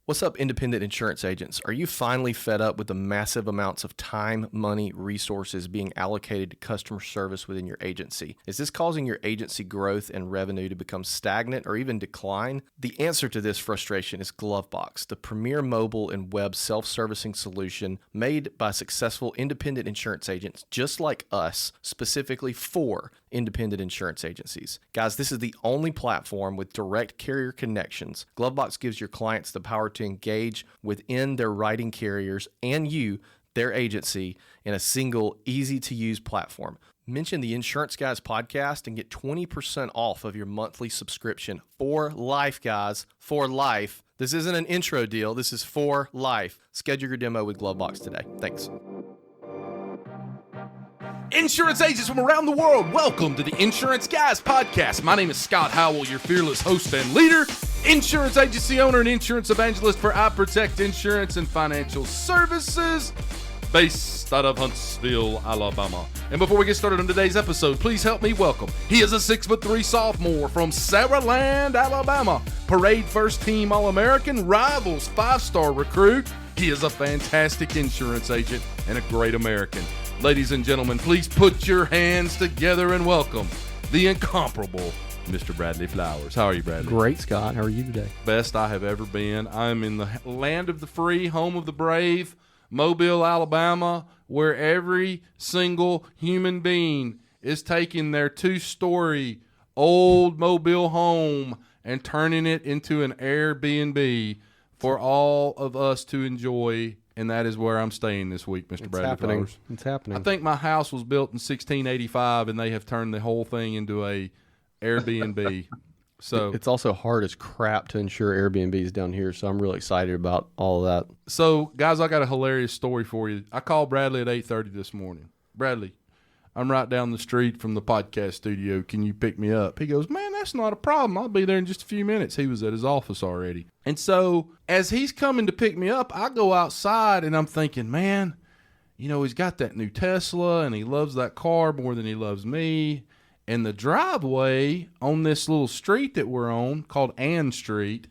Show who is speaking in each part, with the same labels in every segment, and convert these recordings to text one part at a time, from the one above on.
Speaker 1: What's up, independent insurance agents? Are you finally fed up with the massive amounts of time, money, resources being allocated to customer service within your agency? Is this causing your agency growth and revenue to become stagnant or even decline? The answer to this frustration is GloveBox, the premier mobile and web self-servicing solution made by successful independent insurance agents just like us, specifically for independent insurance agencies. Guys, this is the only platform with direct carrier connections. GloveBox gives your clients the power to engage within their writing carriers and you, their agency, in a single, easy-to-use platform. Mention the Insurance Guys podcast and get 20% off of your monthly subscription for life, guys, for life. This isn't an intro deal. This is for life. Schedule your demo with GloveBox today. Thanks.
Speaker 2: Insurance agents from around the world, welcome to the Insurance Guys podcast. My name is Scott Howell, your fearless host and leader, insurance agency owner and insurance evangelist for I Protect Insurance and Financial Services, based out of Huntsville, Alabama. And before we get started on today's episode, please help me welcome. He is a 6'3" sophomore from Saraland, Alabama, parade first team All-American, Rivals 5-star recruit. He is a fantastic insurance agent and a great American. Ladies and gentlemen, please put your hands together and welcome the incomparable Mr. Bradley Flowers. How are you, Bradley?
Speaker 3: Great, Scott. How are you today?
Speaker 2: Best I have ever been. I'm in the land of the free, home of the brave, Mobile, Alabama, where every single human being is taking their 2-story old Mobile home and turning it into an Airbnb for all of us to enjoy. And that is where I'm staying this week, Mr. Bradley Flowers.
Speaker 3: It's happening.
Speaker 2: I think my house was built in 1685, and they have turned the whole thing into a Airbnb. So
Speaker 3: it's also hard as crap to insure Airbnbs down here, so I'm really excited about all of that.
Speaker 2: So, guys, I got a hilarious story for you. I called Bradley at 8:30 this morning. Bradley, I'm right down the street from the podcast studio. Can you pick me up? He goes, man, that's not a problem. I'll be there in just a few minutes. He was at his office already. And so as he's coming to pick me up, I go outside and I'm thinking, man, you know, he's got that new Tesla and he loves that car more than he loves me. And the driveway on this little street that we're on called Ann Street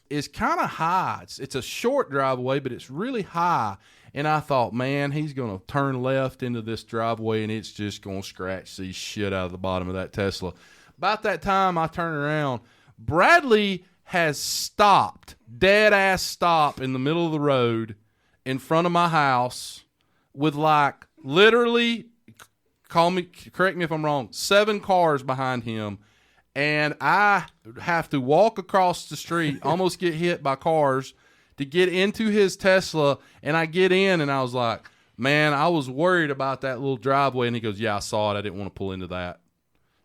Speaker 2: is kind of high. It's a short driveway, but it's really high. And I thought, man, he's going to turn left into this driveway, and it's just going to scratch the shit out of the bottom of that Tesla. About that time, I turn around. Bradley has stopped, dead-ass stop in the middle of the road in front of my house with, like, literally, correct me if I'm wrong, 7 cars behind him. And I have to walk across the street, almost get hit by cars, to get into his Tesla, and I get in, and I was like, man, I was worried about that little driveway, and he goes, yeah, I saw it. I didn't want to pull into that.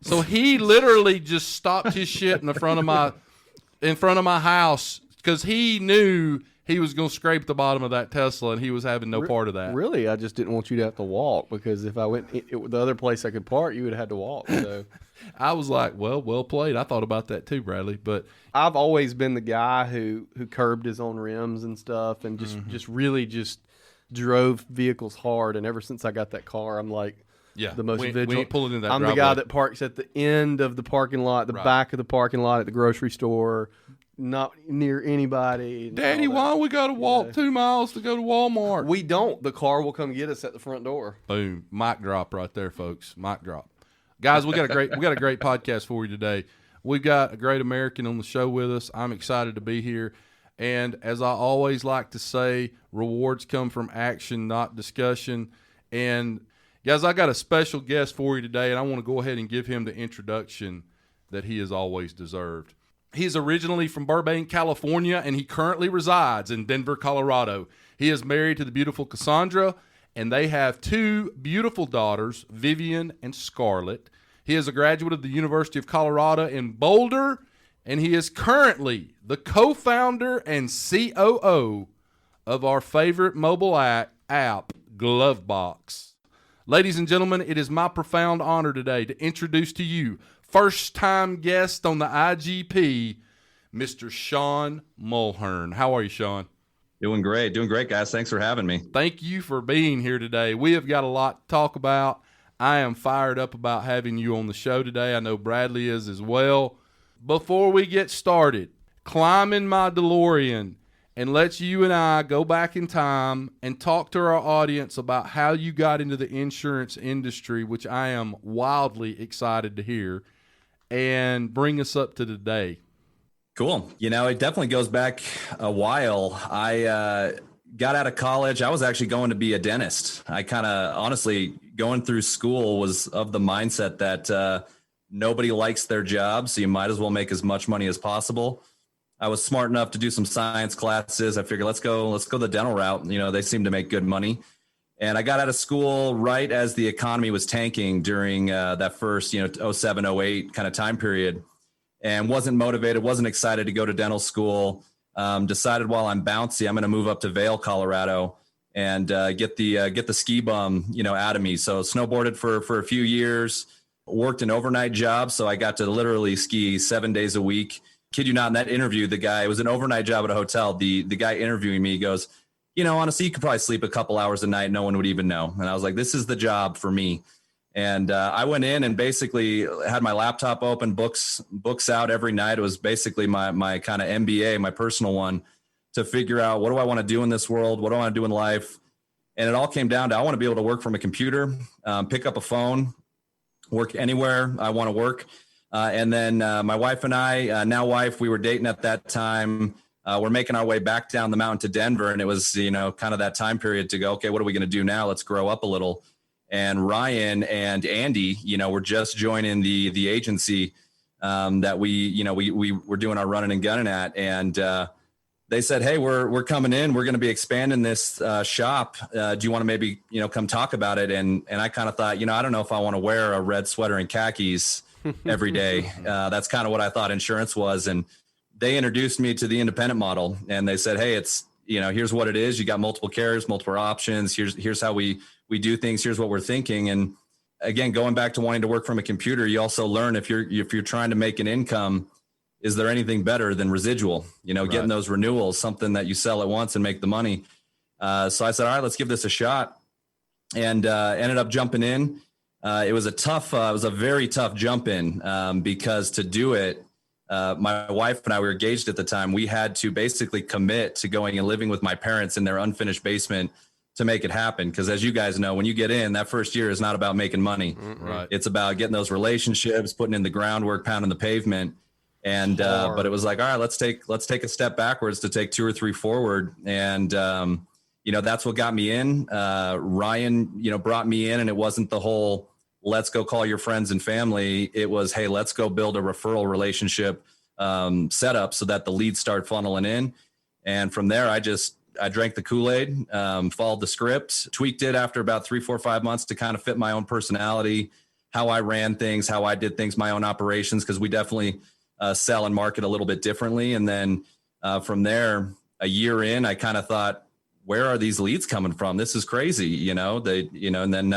Speaker 2: So he literally just stopped his shit in front of my house because he knew he was going to scrape the bottom of that Tesla, and he was having no part of that.
Speaker 3: Really? I just didn't want you to have to walk, because if I went the other place I could park, you would have had to walk. So
Speaker 2: I was like, well played. I thought about that too, Bradley. But
Speaker 3: I've always been the guy who curbed his own rims and stuff, and just really drove vehicles hard. And ever since I got that car, I'm like, the most vigilant.
Speaker 2: We ain't pulling in that
Speaker 3: I'm
Speaker 2: driveway.
Speaker 3: the guy that parks at the end of the parking lot, the back of the parking lot at the grocery store, not near anybody.
Speaker 2: Daddy, why we got to walk 2 miles to go to Walmart?
Speaker 3: We don't. The car will come get us at the front door.
Speaker 2: Boom. Mic drop right there, folks. Mic drop. Guys, we got a great podcast for you today. We've got a great American on the show with us. I'm excited to be here. And as I always like to say, rewards come from action, not discussion. And guys, I got a special guest for you today, and I want to go ahead and give him the introduction that he has always deserved. He's originally from Burbank, California, and he currently resides in Denver, Colorado. He is married to the beautiful Cassandra, and they have 2 beautiful daughters, Vivian and Scarlett. He is a graduate of the University of Colorado in Boulder, and he is currently the co-founder and COO of our favorite mobile app, GloveBox. Ladies and gentlemen, it is my profound honor today to introduce to you first-time guest on the IGP, Mr. Sean Mulhern. How are you, Sean?
Speaker 4: Doing great, guys. Thanks for having me.
Speaker 2: Thank you for being here today. We have got a lot to talk about. I am fired up about having you on the show today. I know Bradley is as well. Before we get started, climb in my DeLorean and lets you and I go back in time and talk to our audience about how you got into the insurance industry, which I am wildly excited to hear, and bring us up to today.
Speaker 4: Cool. It definitely goes back a while. I got out of college. I was actually going to be a dentist. I kind of, honestly, going through school was of the mindset that nobody likes their job, so you might as well make as much money as possible. I was smart enough to do some science classes. I figured let's go the dental route. They seem to make good money. And I got out of school right as the economy was tanking during that first, 07, 08 kind of time period, and wasn't motivated, wasn't excited to go to dental school. Decided while I'm bouncy, I'm going to move up to Vail, Colorado, and get the ski bum, out of me. So snowboarded for a few years, worked an overnight job. So I got to literally ski 7 days a week. Kid you not, in that interview, it was an overnight job at a hotel. The guy interviewing me goes, honestly, you could probably sleep a couple hours a night. No one would even know. And I was like, this is the job for me. And I went in and basically had my laptop open, books out every night. It was basically my kind of MBA, my personal one, to figure out what do I want to do in this world? What do I want to do in life? And it all came down to I want to be able to work from a computer, pick up a phone, work anywhere I want to work. And then my wife and I, now wife, we were dating at that time. We're making our way back down the mountain to Denver. And it was, kind of that time period to go, okay, what are we going to do now? Let's grow up a little. And Ryan and Andy, were just joining the agency that we were doing our running and gunning at. And they said, hey, we're coming in. We're going to be expanding this shop. Do you want to maybe, come talk about it? And I kind of thought, I don't know if I want to wear a red sweater and khakis every day. That's kind of what I thought insurance was. And they introduced me to the independent model, and they said, hey, it's, here's what it is. You got multiple carriers, multiple options. Here's how we do things. Here's what we're thinking. And again, going back to wanting to work from a computer, you also learn if you're trying to make an income, is there anything better than residual, right. Getting those renewals, something that you sell at once and make the money. So I said, all right, let's give this a shot, and ended up jumping in. It was a very tough jump in because to do it, my wife and I were engaged at the time. We had to basically commit to going and living with my parents in their unfinished basement to make it happen. Because as you guys know, when you get in, that first year is not about making money.
Speaker 2: Right.
Speaker 4: It's about getting those relationships, putting in the groundwork, pounding the pavement. And but it was like, all right, let's take a step backwards to take 2 or 3 forward. And that's what got me in. Ryan, brought me in, and it wasn't the whole let's go call your friends and family. It was, hey, let's go build a referral relationship setup so that the leads start funneling in. And from there, I drank the Kool-Aid, followed the script, tweaked it after about 3, 4, 5 months to kind of fit my own personality, how I ran things, how I did things, my own operations, because we definitely sell and market a little bit differently. And then from there, a year in, I kind of thought, where are these leads coming from? This is crazy, and then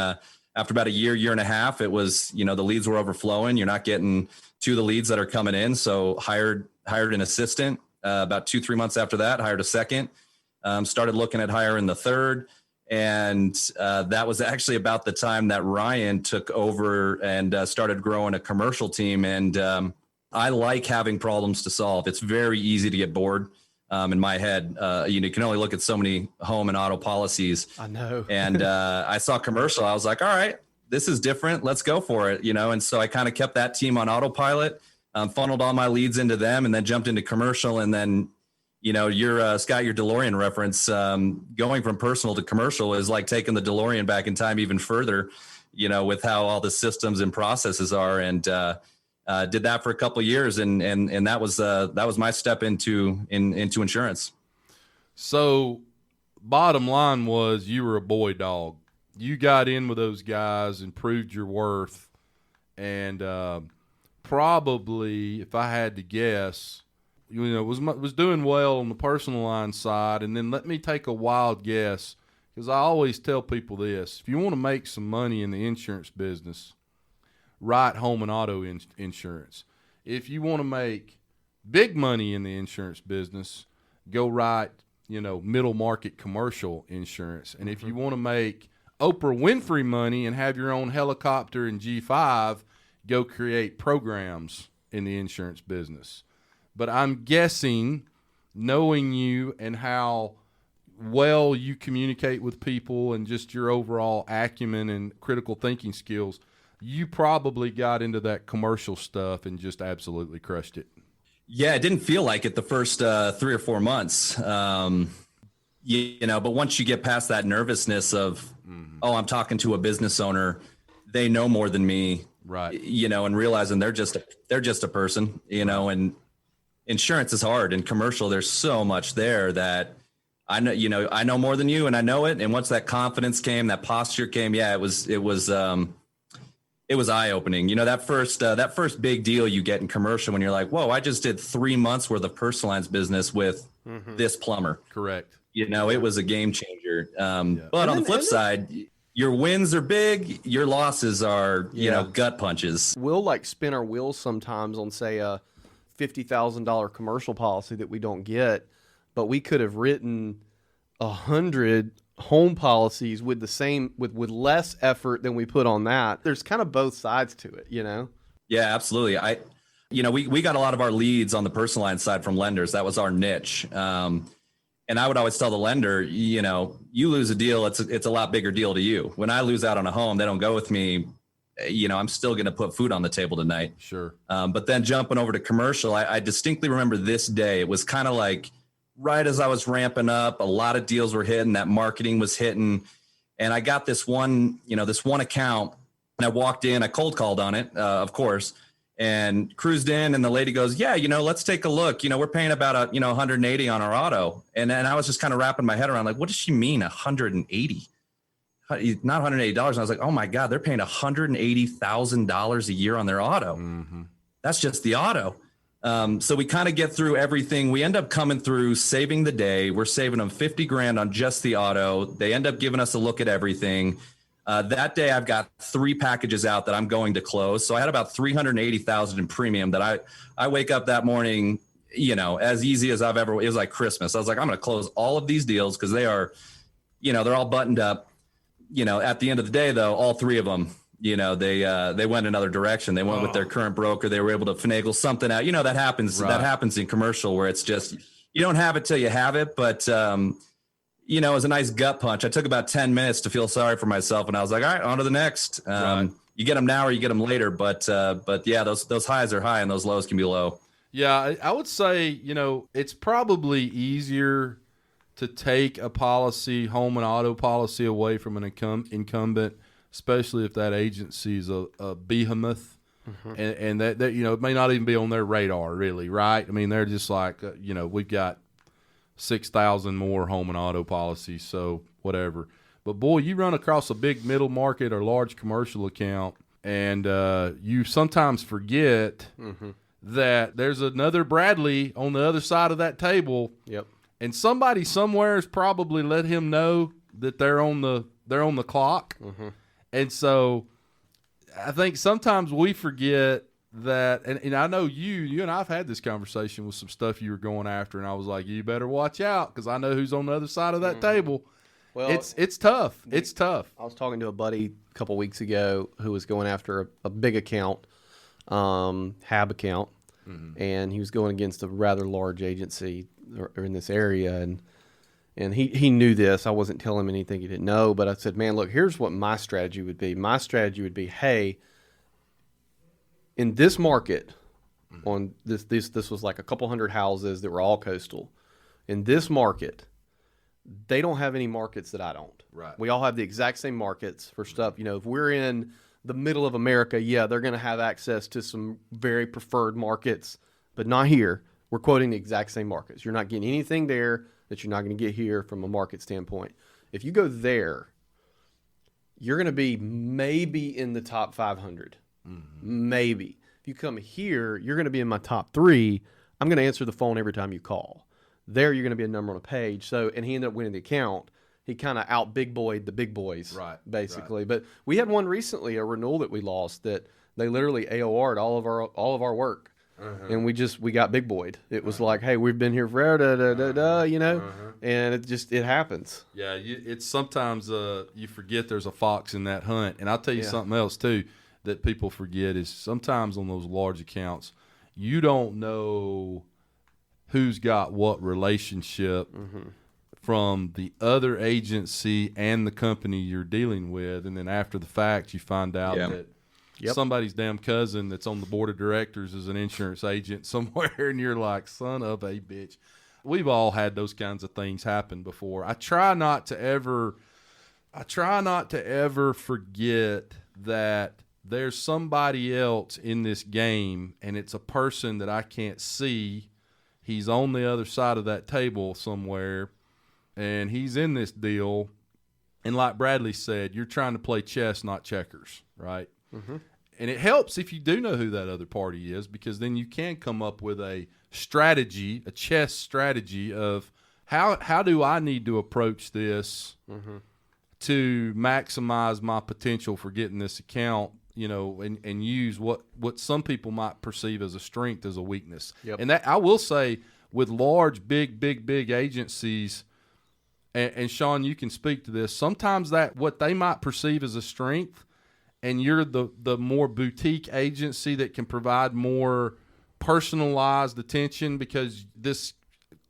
Speaker 4: after about a year and a half, it was, the leads were overflowing. You're not getting to the leads that are coming in. So hired an assistant. About 2-3 months after that, hired a second. Started looking at hiring the third. And that was actually about the time that Ryan took over and started growing a commercial team. And I like having problems to solve. It's very easy to get bored. In my head, you can only look at so many home and auto policies.
Speaker 3: I know.
Speaker 4: And I saw commercial. I was like, all right, this is different. Let's go for it. And so I kind of kept that team on autopilot, funneled all my leads into them, and then jumped into commercial. And then, your Scott, your DeLorean reference, going from personal to commercial is like taking the DeLorean back in time even further, with how all the systems and processes are. And did that for a couple of years, and that was my step into insurance.
Speaker 2: So, bottom line was you were a boy dog. You got in with those guys and proved your worth, and probably, if I had to guess, was doing well on the personal line side. And then let me take a wild guess, because I always tell people this: if you want to make some money in the insurance business, write home and auto insurance. If you want to make big money in the insurance business, go write, middle market commercial insurance. And if you want to make Oprah Winfrey money and have your own helicopter and G5, go create programs in the insurance business. But I'm guessing knowing you and how well you communicate with people and just your overall acumen and critical thinking skills, you probably got into that commercial stuff and just absolutely crushed it.
Speaker 4: Yeah, it didn't feel like it the first 3 or 4 months. But once you get past that nervousness of, I'm talking to a business owner, they know more than me,
Speaker 2: right?
Speaker 4: And realizing they're just a person, and insurance is hard. And commercial, there's so much there that I know more than you, and I know it. And once that confidence came, that posture came, it was eye-opening. That first big deal you get in commercial when you're like, whoa, I just did 3 months worth of personal lines business with this plumber.
Speaker 2: Correct.
Speaker 4: It was a game changer. But on the flip side, your wins are big, your losses are, gut punches.
Speaker 3: We'll like spin our wheels sometimes on, say, a $50,000 commercial policy that we don't get, but we could have written 100 home policies with the same with less effort than we put on that. There's kind of both sides to it,
Speaker 4: Yeah, absolutely. We got a lot of our leads on the personal line side from lenders. That was our niche. And I would always tell the lender, you lose a deal, it's a lot bigger deal to you. When I lose out on a home, they don't go with me. I'm still going to put food on the table tonight.
Speaker 2: Sure.
Speaker 4: But then jumping over to commercial, I distinctly remember this day. It was kind of like right as I was ramping up, a lot of deals were hitting, that marketing was hitting. And I got this one account, and I walked in, I cold called on it, of course, and cruised in, and the lady goes, yeah, let's take a look. We're paying about 180 on our auto. And I was just kind of wrapping my head around, like, what does she mean 180? Not $180. And I was like, oh my God, they're paying $180,000 a year on their auto.
Speaker 2: Mm-hmm.
Speaker 4: That's just the auto. So we kind of get through everything. We end up coming through, saving the day. We're saving them $50,000 on just the auto. They end up giving us a look at everything. That day I've got 3 packages out that I'm going to close. So I had about $380,000 in premium that I wake up that morning, as easy as it was like Christmas. I was like, I'm going to close all of these deals because they are, they're all buttoned up. At the end of the day though, all 3 of them, they went another direction. They went with their current broker. They were able to finagle something out. That happens. Right. That happens in commercial where it's just, you don't have it till you have it. But, it was a nice gut punch. I took about 10 minutes to feel sorry for myself. And I was like, all right, on to the next.
Speaker 2: Right.
Speaker 4: You get them now or you get them later. But yeah, those highs are high and those lows can be low.
Speaker 2: Yeah. I would say, it's probably easier to take a policy, home and auto policy, away from an incumbent, especially if that agency is a behemoth, and that it may not even be on their radar, really, right? I mean, they're just like, we've got 6,000 more home and auto policies, so whatever. But boy, you run across a big middle market or large commercial account, and you sometimes forget that there's another Bradley on the other side of that table.
Speaker 3: Yep.
Speaker 2: And somebody somewhere has probably let him know that they're on the clock.
Speaker 3: Mm-hmm.
Speaker 2: And so I think sometimes we forget that, and I know you and I've had this conversation with some stuff you were going after, and I was like, you better watch out because I know who's on the other side of that table. Well, it's tough. It's tough.
Speaker 3: I was talking to a buddy a couple weeks ago who was going after a big account, HAB account, and he was going against a rather large agency or in this area, and he knew this. I wasn't telling him anything he didn't know, but I said, man, look, here's what my strategy would be. My strategy would be, hey, in this market, on this was like a couple hundred houses that were all coastal. In this market, they don't have any markets that I don't.
Speaker 2: Right.
Speaker 3: We all have the exact same markets for stuff. If we're in the middle of America, yeah, they're going to have access to some very preferred markets, but not here. We're quoting the exact same markets. You're not getting anything there that you're not going to get here from a market standpoint. If you go there, you're going to be maybe in the top 500. Maybe. If you come here, you're going to be in my top 3. I'm going to answer the phone every time you call. There, you're going to be a number on a page. So, and he ended up winning the account. He kind of out big boyed the big boys,
Speaker 2: right?
Speaker 3: Basically.
Speaker 2: Right.
Speaker 3: But we had one recently, a renewal that we lost that they literally AOR'd all of our work. And we got big boyed. It was like, hey, we've been here forever, and it happens.
Speaker 2: Yeah, it's sometimes you forget there's a fox in that hunt. And I'll tell you something else too that people forget is sometimes on those large accounts, you don't know who's got what relationship from the other agency and the company you're dealing with. And then after the fact, you find out that somebody's damn cousin that's on the board of directors is an insurance agent somewhere, and you're like, son of a bitch. We've all had those kinds of things happen before. I try not to ever forget that there's somebody else in this game, and it's a person that I can't see. He's on the other side of that table somewhere, and he's in this deal. And like Bradley said, you're trying to play chess, not checkers, right? Mm-hmm. And it helps if you do know who that other party is, because then you can come up with a strategy, a chess strategy of how do I need to approach this to maximize my potential for getting this account, and use what some people might perceive as a strength as a weakness. Yep. And that, I will say, with large, big agencies, and Sean, you can speak to this, sometimes that what they might perceive as a strength, and you're the more boutique agency that can provide more personalized attention because this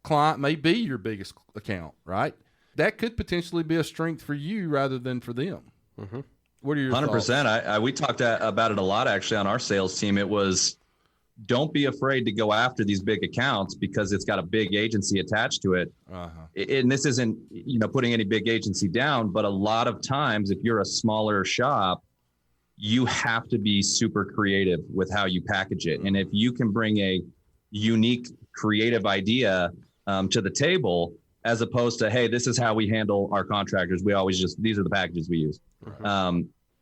Speaker 2: client may be your biggest account, right? That could potentially be a strength for you rather than for them. Mm-hmm. What are your
Speaker 4: 100%. We talked about it a lot, actually, on our sales team. It was, don't be afraid to go after these big accounts because it's got a big agency attached to it. And this isn't, putting any big agency down, but a lot of times if you're a smaller shop, you have to be super creative with how you package it. And if you can bring a unique, creative idea to the table, as opposed to, hey, this is how we handle our contractors. We always these are the packages we use.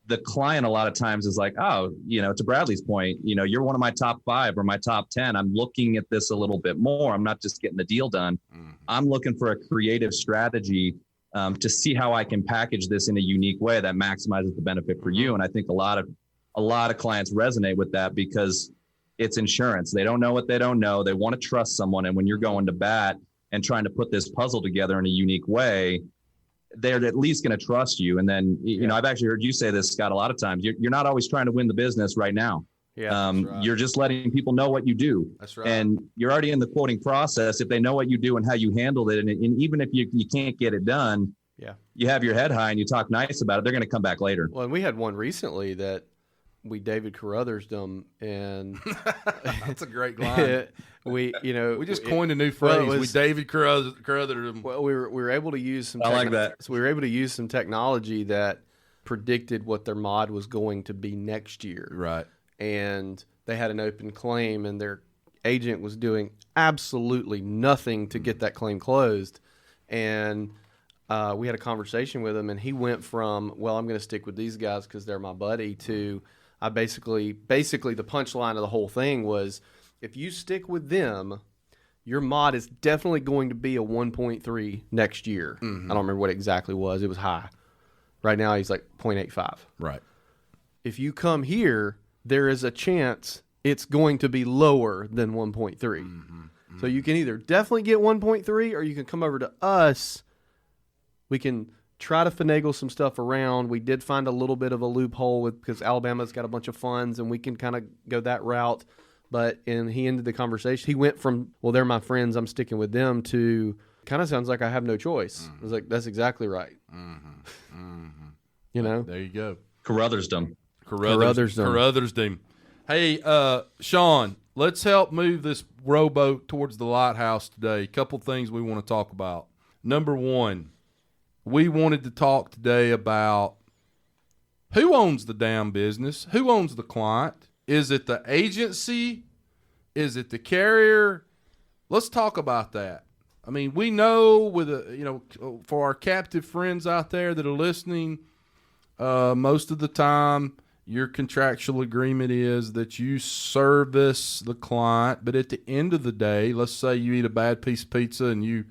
Speaker 4: The client a lot of times is like, oh, to Bradley's point, you're one of my top 5 or my top 10. I'm looking at this a little bit more. I'm not just getting the deal done. I'm looking for a creative strategy to see how I can package this in a unique way that maximizes the benefit for you. And I think a lot of clients resonate with that because it's insurance. They don't know what they don't know. They want to trust someone. And when you're going to bat and trying to put this puzzle together in a unique way, they're at least going to trust you. And then, I've actually heard you say this, Scott, a lot of times. You're not always trying to win the business right now. Yeah, right. You're just letting people know what you do. That's right. And you're already in the quoting process. If they know what you do and how you handle it, and even if you can't get it done, you have your head high and you talk nice about it, they're going to come back later.
Speaker 3: Well, and we had one recently that we David Carruthers them, and
Speaker 2: that's a great line.
Speaker 3: we
Speaker 2: just coined a new phrase. We David Carruthers them.
Speaker 3: Well, we were able to use some.
Speaker 4: I like that.
Speaker 3: So we were able to use some technology that predicted what their mod was going to be next year.
Speaker 2: Right.
Speaker 3: And they had an open claim, and their agent was doing absolutely nothing to get that claim closed. And we had a conversation with him, and he went from, well, I'm going to stick with these guys because they're my buddy, to I basically the punchline of the whole thing was, if you stick with them, your mod is definitely going to be a 1.3 next year. Mm-hmm. I don't remember what it exactly was. It was high. Right now he's like 0.85.
Speaker 2: Right.
Speaker 3: If you come here, there is a chance it's going to be lower than 1.3. Mm-hmm. Mm-hmm. So you can either definitely get 1.3 or you can come over to us. We can try to finagle some stuff around. We did find a little bit of a loophole because Alabama's got a bunch of funds and we can kind of go that route. And he ended the conversation. He went from, well, they're my friends, I'm sticking with them, to kind of sounds like I have no choice. Mm-hmm. I was like, that's exactly right. Mm-hmm. Mm-hmm.
Speaker 2: There you go.
Speaker 4: Carruthersdom.
Speaker 2: Hey, Sean, let's help move this rowboat towards the lighthouse today. A couple things we want to talk about. Number one, we wanted to talk today about who owns the damn business, who owns the client. Is it the agency? Is it the carrier? Let's talk about that. I mean, we know for our captive friends out there that are listening, most of the time your contractual agreement is that you service the client. But at the end of the day, let's say you eat a bad piece of pizza and you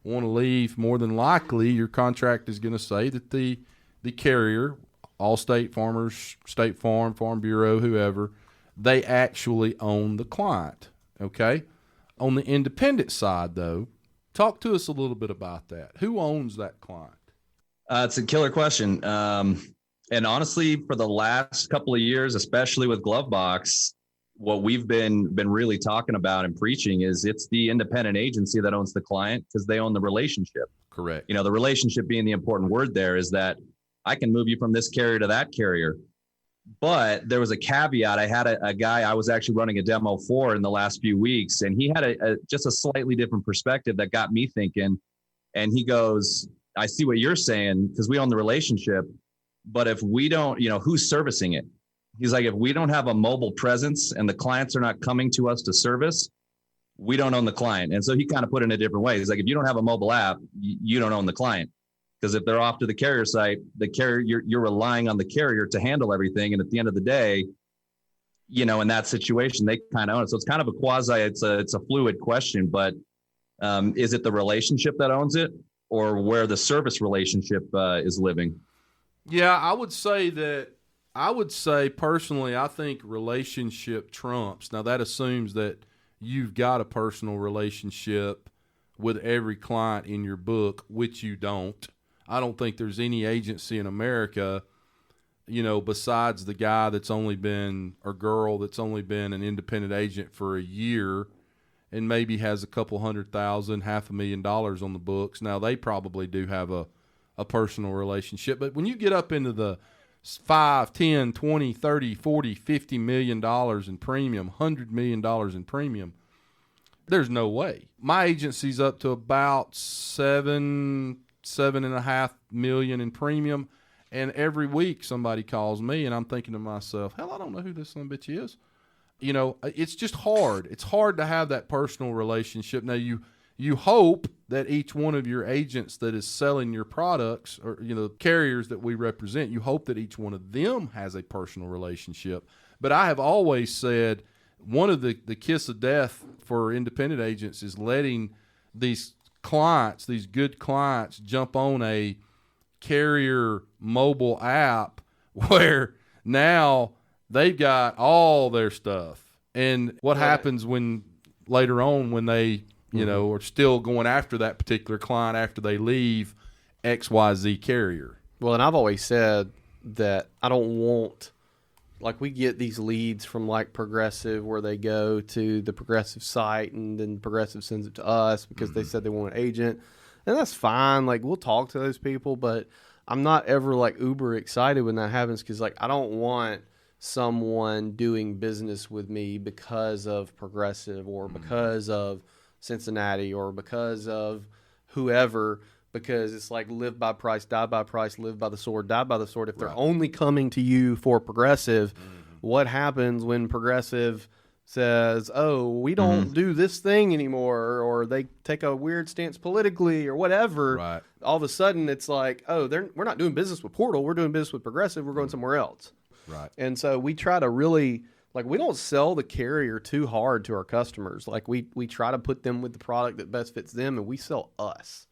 Speaker 2: want to leave, more than likely your contract is going to say that the carrier, Allstate, Farmers, State Farm, Farm Bureau, whoever, they actually own the client, okay? On the independent side, though, talk to us a little bit about that. Who owns that client?
Speaker 4: It's a killer question. And honestly, for the last couple of years, especially with GloveBox, what we've been really talking about and preaching is it's the independent agency that owns the client because they own the relationship.
Speaker 2: Correct.
Speaker 4: You know, the relationship being the important word there is that I can move you from this carrier to that carrier. But there was a caveat. I had a guy I was actually running a demo for in the last few weeks, and he had just a slightly different perspective that got me thinking. And he goes, I see what you're saying because we own the relationship, but if we don't, who's servicing it? He's like, if we don't have a mobile presence and the clients are not coming to us to service, we don't own the client. And so he kind of put it in a different way. He's like, if you don't have a mobile app, you don't own the client. Because if they're off to the carrier site, the carrier, you're relying on the carrier to handle everything. And at the end of the day, in that situation, they kind of own it. So it's kind of a quasi, it's a fluid question, but is it the relationship that owns it or where the service relationship is living?
Speaker 2: Yeah, I would say personally, I think relationship trumps. Now that assumes that you've got a personal relationship with every client in your book, which you don't. I don't think there's any agency in America, besides the guy that's only been, or girl that's only been an independent agent for a year and maybe has a couple $100,000, $500,000 on the books. Now they probably do have a personal relationship. But when you get up into the 5, 10, 20, 30, 40, $50 million in premium, $100 million in premium, there's no way. My agency's up to about $7.5 million in premium, and every week somebody calls me and I'm thinking to myself, hell, I don't know who this son of a bitch is. It's just hard. It's hard to have that personal relationship. Now you hope that each one of your agents that is selling your products, or carriers that we represent, you hope that each one of them has a personal relationship. But I have always said one of the kiss of death for independent agents is letting these clients, these good clients, jump on a carrier mobile app where now they've got all their stuff. And what happens when later on when they, are still going after that particular client after they leave XYZ carrier?
Speaker 3: Well, and I've always said that I don't want, like, we get these leads from like Progressive where they go to the Progressive site and then Progressive sends it to us because they said they want an agent. And that's fine. Like, we'll talk to those people, but I'm not ever like uber excited when that happens because, like, I don't want someone doing business with me because of Progressive or because of Cincinnati or because of whoever, because it's like live by price, die by price, live by the sword, die by the sword. If they're only coming to you for Progressive, what happens when Progressive says, oh, we don't do this thing anymore, or they take a weird stance politically or whatever?
Speaker 2: Right.
Speaker 3: All of a sudden it's like, oh, we're not doing business with Portal, we're doing business with Progressive, we're going somewhere else.
Speaker 2: Right.
Speaker 3: And so we try to really, like, we don't sell the carrier too hard to our customers. Like, we try to put them with the product that best fits them, and we sell us.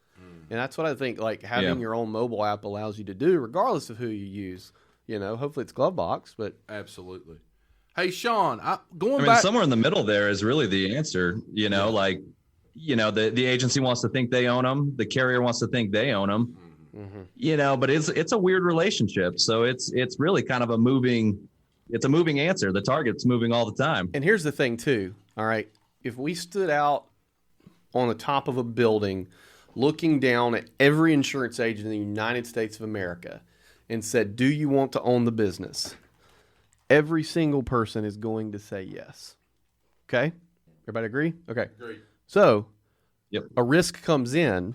Speaker 3: And that's what I think, like, having your own mobile app allows you to do, regardless of who you use. Hopefully it's GloveBox, but
Speaker 2: absolutely. Hey, Sean, going back,
Speaker 4: somewhere in the middle there is really the answer. The agency wants to think they own them, the carrier wants to think they own them. But it's a weird relationship. So it's really kind of a moving answer. The target's moving all the time.
Speaker 3: And here's the thing too. All right. If we stood out on the top of a building looking down at every insurance agent in the United States of America and said, do you want to own the business? Every single person is going to say yes. Okay? Everybody agree? Okay.
Speaker 2: Agree.
Speaker 3: So a risk comes in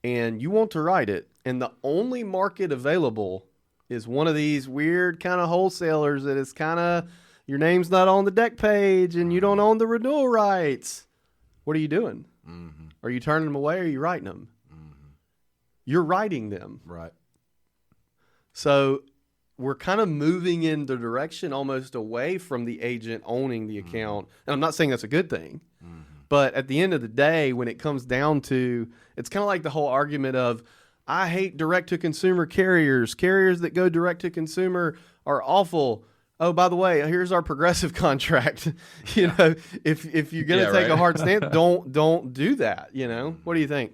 Speaker 3: and you want to write it, and the only market available is one of these weird kind of wholesalers that is kind of, your name's not on the deck page and you don't own the renewal rights. What are you doing? Are you turning them away or are you writing them? You're writing them.
Speaker 2: Right.
Speaker 3: So we're kind of moving in the direction almost away from the agent owning the account. And I'm not saying that's a good thing. But at the end of the day, when it comes down to, it's kind of like the whole argument of, I hate direct-to-consumer carriers. Carriers that go direct-to-consumer are awful. Oh, by the way, here's our Progressive contract. If you're going to take a hard stance, don't do that. What do you think?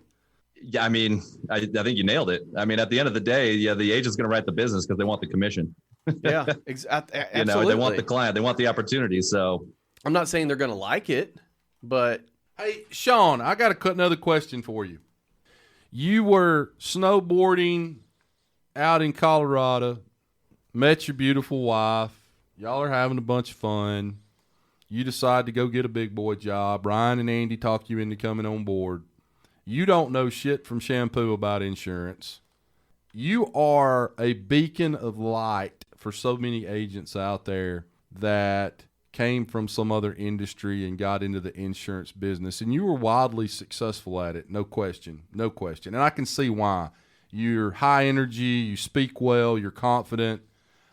Speaker 4: Yeah, I think you nailed it. At the end of the day, the agent's going to write the business because they want the commission.
Speaker 3: Yeah,
Speaker 4: You know, they want
Speaker 3: absolutely.
Speaker 4: the client, they want the opportunity. So
Speaker 3: I'm not saying they're going to like it, but
Speaker 2: Hey, Sean, I got another question for you. You were snowboarding out in Colorado, met your beautiful wife. Y'all are having a bunch of fun. You decide to go get a big boy job. Ryan and Andy talk you into coming on board. You don't know shit from shampoo about insurance. You are a beacon of light for so many agents out there that came from some other industry and got into the insurance business, and you were wildly successful at it. No question. And I can see why. You're high energy, you speak well, you're confident.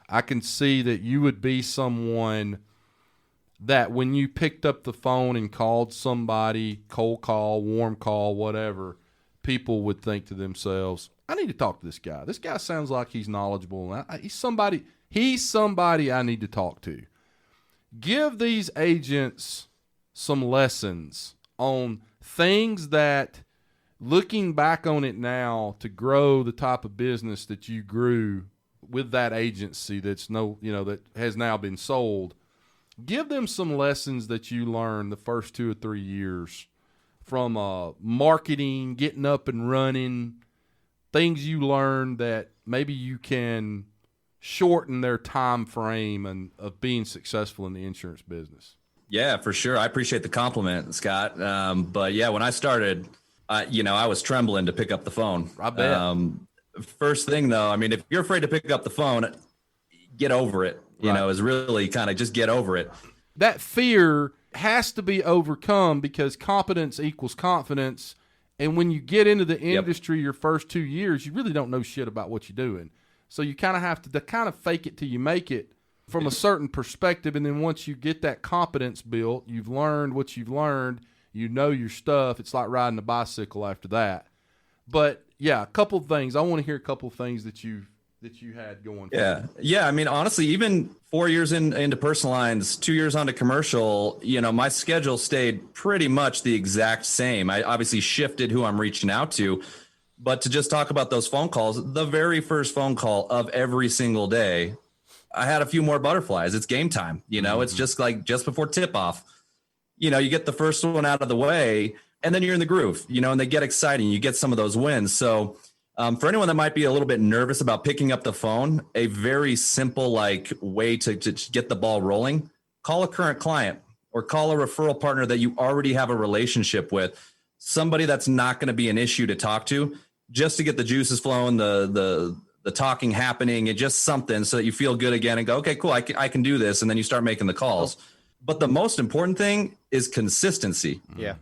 Speaker 2: I can see that you would be someone that when you picked up the phone and called somebody, cold call, warm call, whatever, people would think to themselves, I need to talk to this guy. This guy sounds like he's knowledgeable. He's somebody I need to talk to. Give these agents some lessons on things that, looking back on it now, to grow the type of business that you grew with that agency that has now been sold. Give them some lessons that you learned the first 2 or 3 years from marketing, getting up and running, things you learned that maybe you can shorten their time frame of being successful in the insurance business.
Speaker 4: yeah, for sure. I appreciate the compliment, Scott. But yeah, when I started, I was trembling to pick up the phone.
Speaker 2: I bet.
Speaker 4: First thing though, I mean, if you're afraid to pick up the phone, get over it. Is really kind of just get over it.
Speaker 2: That fear has to be overcome because competence equals confidence. And when you get into the industry your first 2 years, you really don't know shit about what you're doing. So you kind of have to kind of fake it till you make it from a certain perspective. And then once you get that competence built, you've learned what you've learned, you know your stuff. It's like riding a bicycle after that. But yeah, a couple of things. I want to hear a couple of things that you had going.
Speaker 4: Yeah. I mean, honestly, even 4 years into personal lines, 2 years onto commercial, my schedule stayed pretty much the exact same. I obviously shifted who I'm reaching out to, but to just talk about those phone calls, the very first phone call of every single day, I had a few more butterflies. It's game time. It's just like just before tip off, you get the first one out of the way and then you're in the groove, and they get exciting. You get some of those wins. So, for anyone that might be a little bit nervous about picking up the phone, a very simple way to get the ball rolling, call a current client or call a referral partner that you already have a relationship with, somebody that's not going to be an issue to talk to, just to get the juices flowing, the talking happening, and just something so that you feel good again and go, okay, cool, I can do this. And then you start making the calls. But the most important thing is consistency.
Speaker 3: yeah.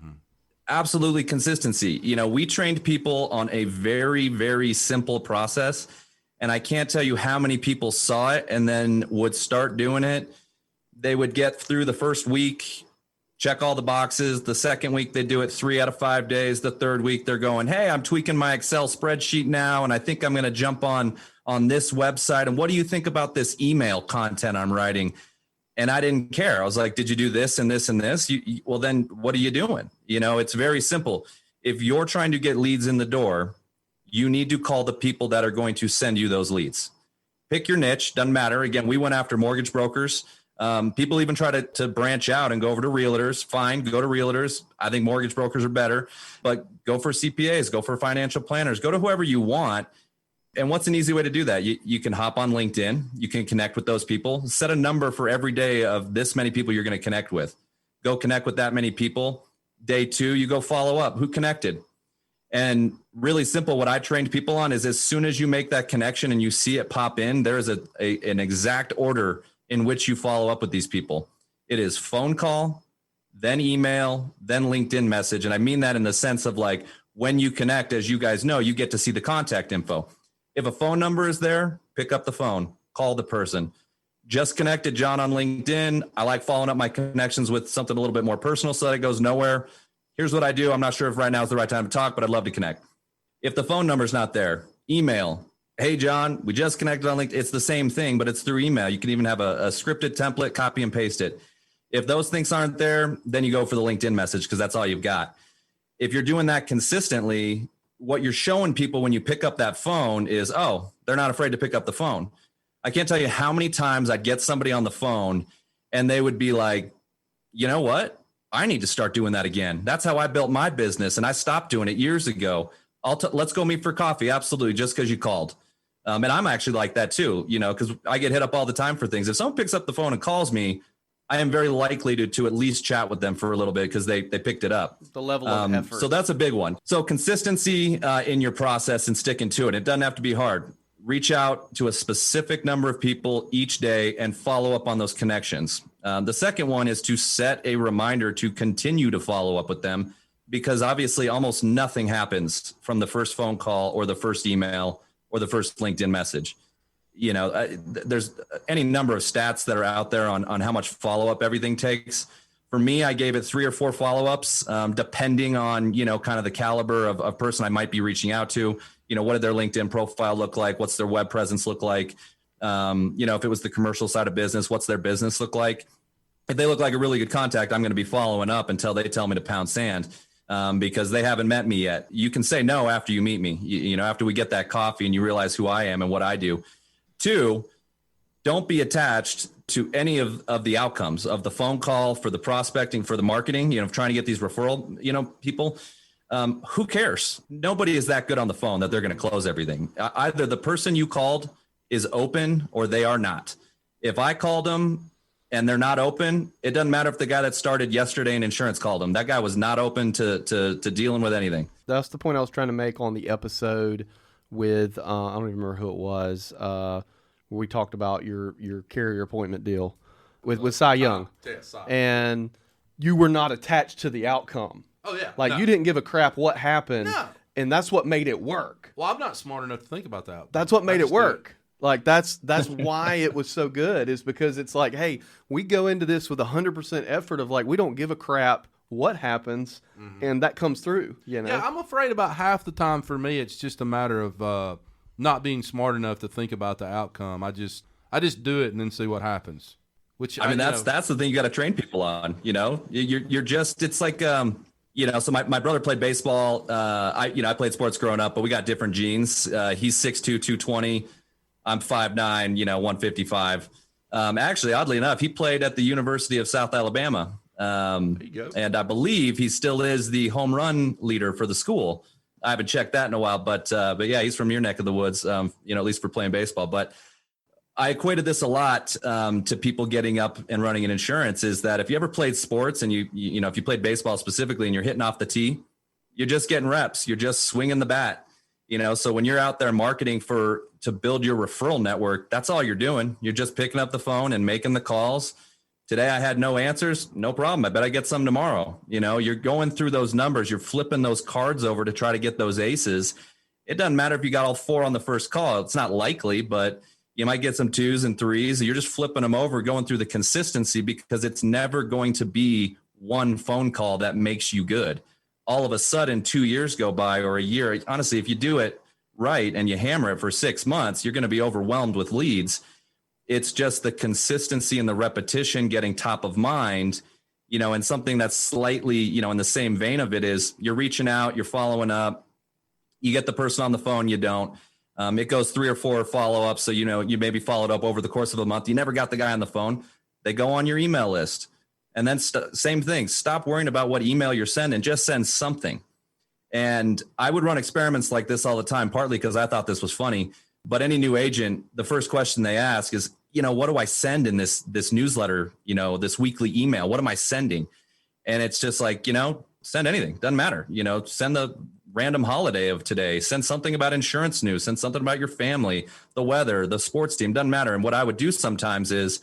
Speaker 4: Absolutely consistency. We trained people on a very, very simple process. And I can't tell you how many people saw it and then would start doing it. They would get through the first week, check all the boxes. The second week, they do it 3 out of 5 days. The third week, they're going, hey, I'm tweaking my Excel spreadsheet now. And I think I'm going to jump on this website. And what do you think about this email content I'm writing? And I didn't care. I was like, did you do this and this and this? Well, then what are you doing? It's very simple. If you're trying to get leads in the door, you need to call the people that are going to send you those leads. Pick your niche. Doesn't matter. Again, we went after mortgage brokers. People even try to branch out and go over to realtors. Fine, go to realtors. I think mortgage brokers are better, but go for CPAs, go for financial planners, go to whoever you want. And what's an easy way to do that? You can hop on LinkedIn. You can connect with those people. Set a number for every day of this many people you're going to connect with. Go connect with that many people. Day 2, you go follow up. Who connected? And really simple, what I trained people on is as soon as you make that connection and you see it pop in, there is an exact order in which you follow up with these people. It is phone call, then email, then LinkedIn message. And I mean that in the sense of when you connect, as you guys know, you get to see the contact info. If a phone number is there, pick up the phone, call the person. Just connected John on LinkedIn. I like following up my connections with something a little bit more personal so that it goes nowhere. Here's what I do. I'm not sure if right now is the right time to talk, but I'd love to connect. If the phone number's not there, email. Hey, John, we just connected on LinkedIn. It's the same thing, but it's through email. You can even have a scripted template, copy and paste it. If those things aren't there, then you go for the LinkedIn message because that's all you've got. If you're doing that consistently, what you're showing people when you pick up that phone is, oh, they're not afraid to pick up the phone. I can't tell you how many times I'd get somebody on the phone and they would be like, you know what? I need to start doing that again. That's how I built my business. And I stopped doing it years ago. Let's go meet for coffee. Absolutely. Just because you called. And I'm actually like that too, because I get hit up all the time for things. If someone picks up the phone and calls me, I am very likely to at least chat with them for a little bit because they picked it up.
Speaker 3: The level of effort.
Speaker 4: So that's a big one. So consistency in your process and sticking to it. It doesn't have to be hard. Reach out to a specific number of people each day and follow up on those connections. The second one is to set a reminder to continue to follow up with them, because obviously almost nothing happens from the first phone call or the first email or the first LinkedIn message. There's any number of stats that are out there on how much follow-up everything takes. For me, I gave it 3 or 4 follow-ups, depending on, kind of the caliber of person I might be reaching out to. What did their LinkedIn profile look like? What's their web presence look like? If it was the commercial side of business, what's their business look like? If they look like a really good contact, I'm going to be following up until they tell me to pound sand, because they haven't met me yet. You can say no after you meet me, after we get that coffee and you realize who I am and what I do. 2, don't be attached to any of the outcomes of the phone call, for the prospecting, for the marketing, trying to get these referral, people. Who cares? Nobody is that good on the phone that they're going to close everything. Either the person you called is open or they are not. If I called them and they're not open, it doesn't matter if the guy that started yesterday in insurance called them. That guy was not open to dealing with anything.
Speaker 3: That's the point I was trying to make on the episode with, I don't even remember who it was, where we talked about your carrier appointment deal with Cy Young. And you were not attached to the outcome.
Speaker 2: Oh, yeah.
Speaker 3: You didn't give a crap what happened.
Speaker 2: No.
Speaker 3: And that's what made it work.
Speaker 2: Well, I'm not smart enough to think about that.
Speaker 3: That's what made it work. That's why it was so good, is because it's like, hey, we go into this with 100% effort of we don't give a crap what happens, and that comes through,
Speaker 2: Yeah, I'm afraid about half the time for me it's just a matter of not being smart enough to think about the outcome. I just do it and then see what happens. Which
Speaker 4: that's the thing you got to train people on. You're just, it's like so my brother played baseball. I played sports growing up, but we got different genes. He's 6'2", 220. I'm 5'9", 155. Actually, oddly enough, he played at the University of South Alabama. There you go. And I believe he still is the home run leader for the school. I haven't checked that in a while, but yeah, he's from your neck of the woods, at least for playing baseball. But I equated this a lot to people getting up and running in insurance, is that if you ever played sports and if you played baseball specifically and you're hitting off the tee, you're just getting reps. You're just swinging the bat. So when you're out there marketing to build your referral network, that's all you're doing. You're just picking up the phone and making the calls. Today I had no answers. No problem. I bet I get some tomorrow. You're going through those numbers. You're flipping those cards over to try to get those aces. It doesn't matter if you got all 4 on the first call. It's not likely, but you might get some 2s and 3s. You're just flipping them over, going through the consistency, because it's never going to be one phone call that makes you good. All of a sudden 2 years go by, or a year. Honestly, if you do it right and you hammer it for 6 months, you're going to be overwhelmed with leads. It's just the consistency and the repetition getting top of mind, and something that's slightly, in the same vein of it is you're reaching out, you're following up, you get the person on the phone, you don't. It goes 3 or 4 follow-ups. So, you maybe followed up over the course of a month. You never got the guy on the phone. They go on your email list. And then same thing, stop worrying about what email you're sending, just send something. And I would run experiments like this all the time, partly because I thought this was funny. But any new agent, the first question they ask is, what do I send in this newsletter, this weekly email? What am I sending? And it's just like, send anything. Doesn't matter. Send the random holiday of today. Send something about insurance news. Send something about your family, the weather, the sports team. Doesn't matter. And what I would do sometimes is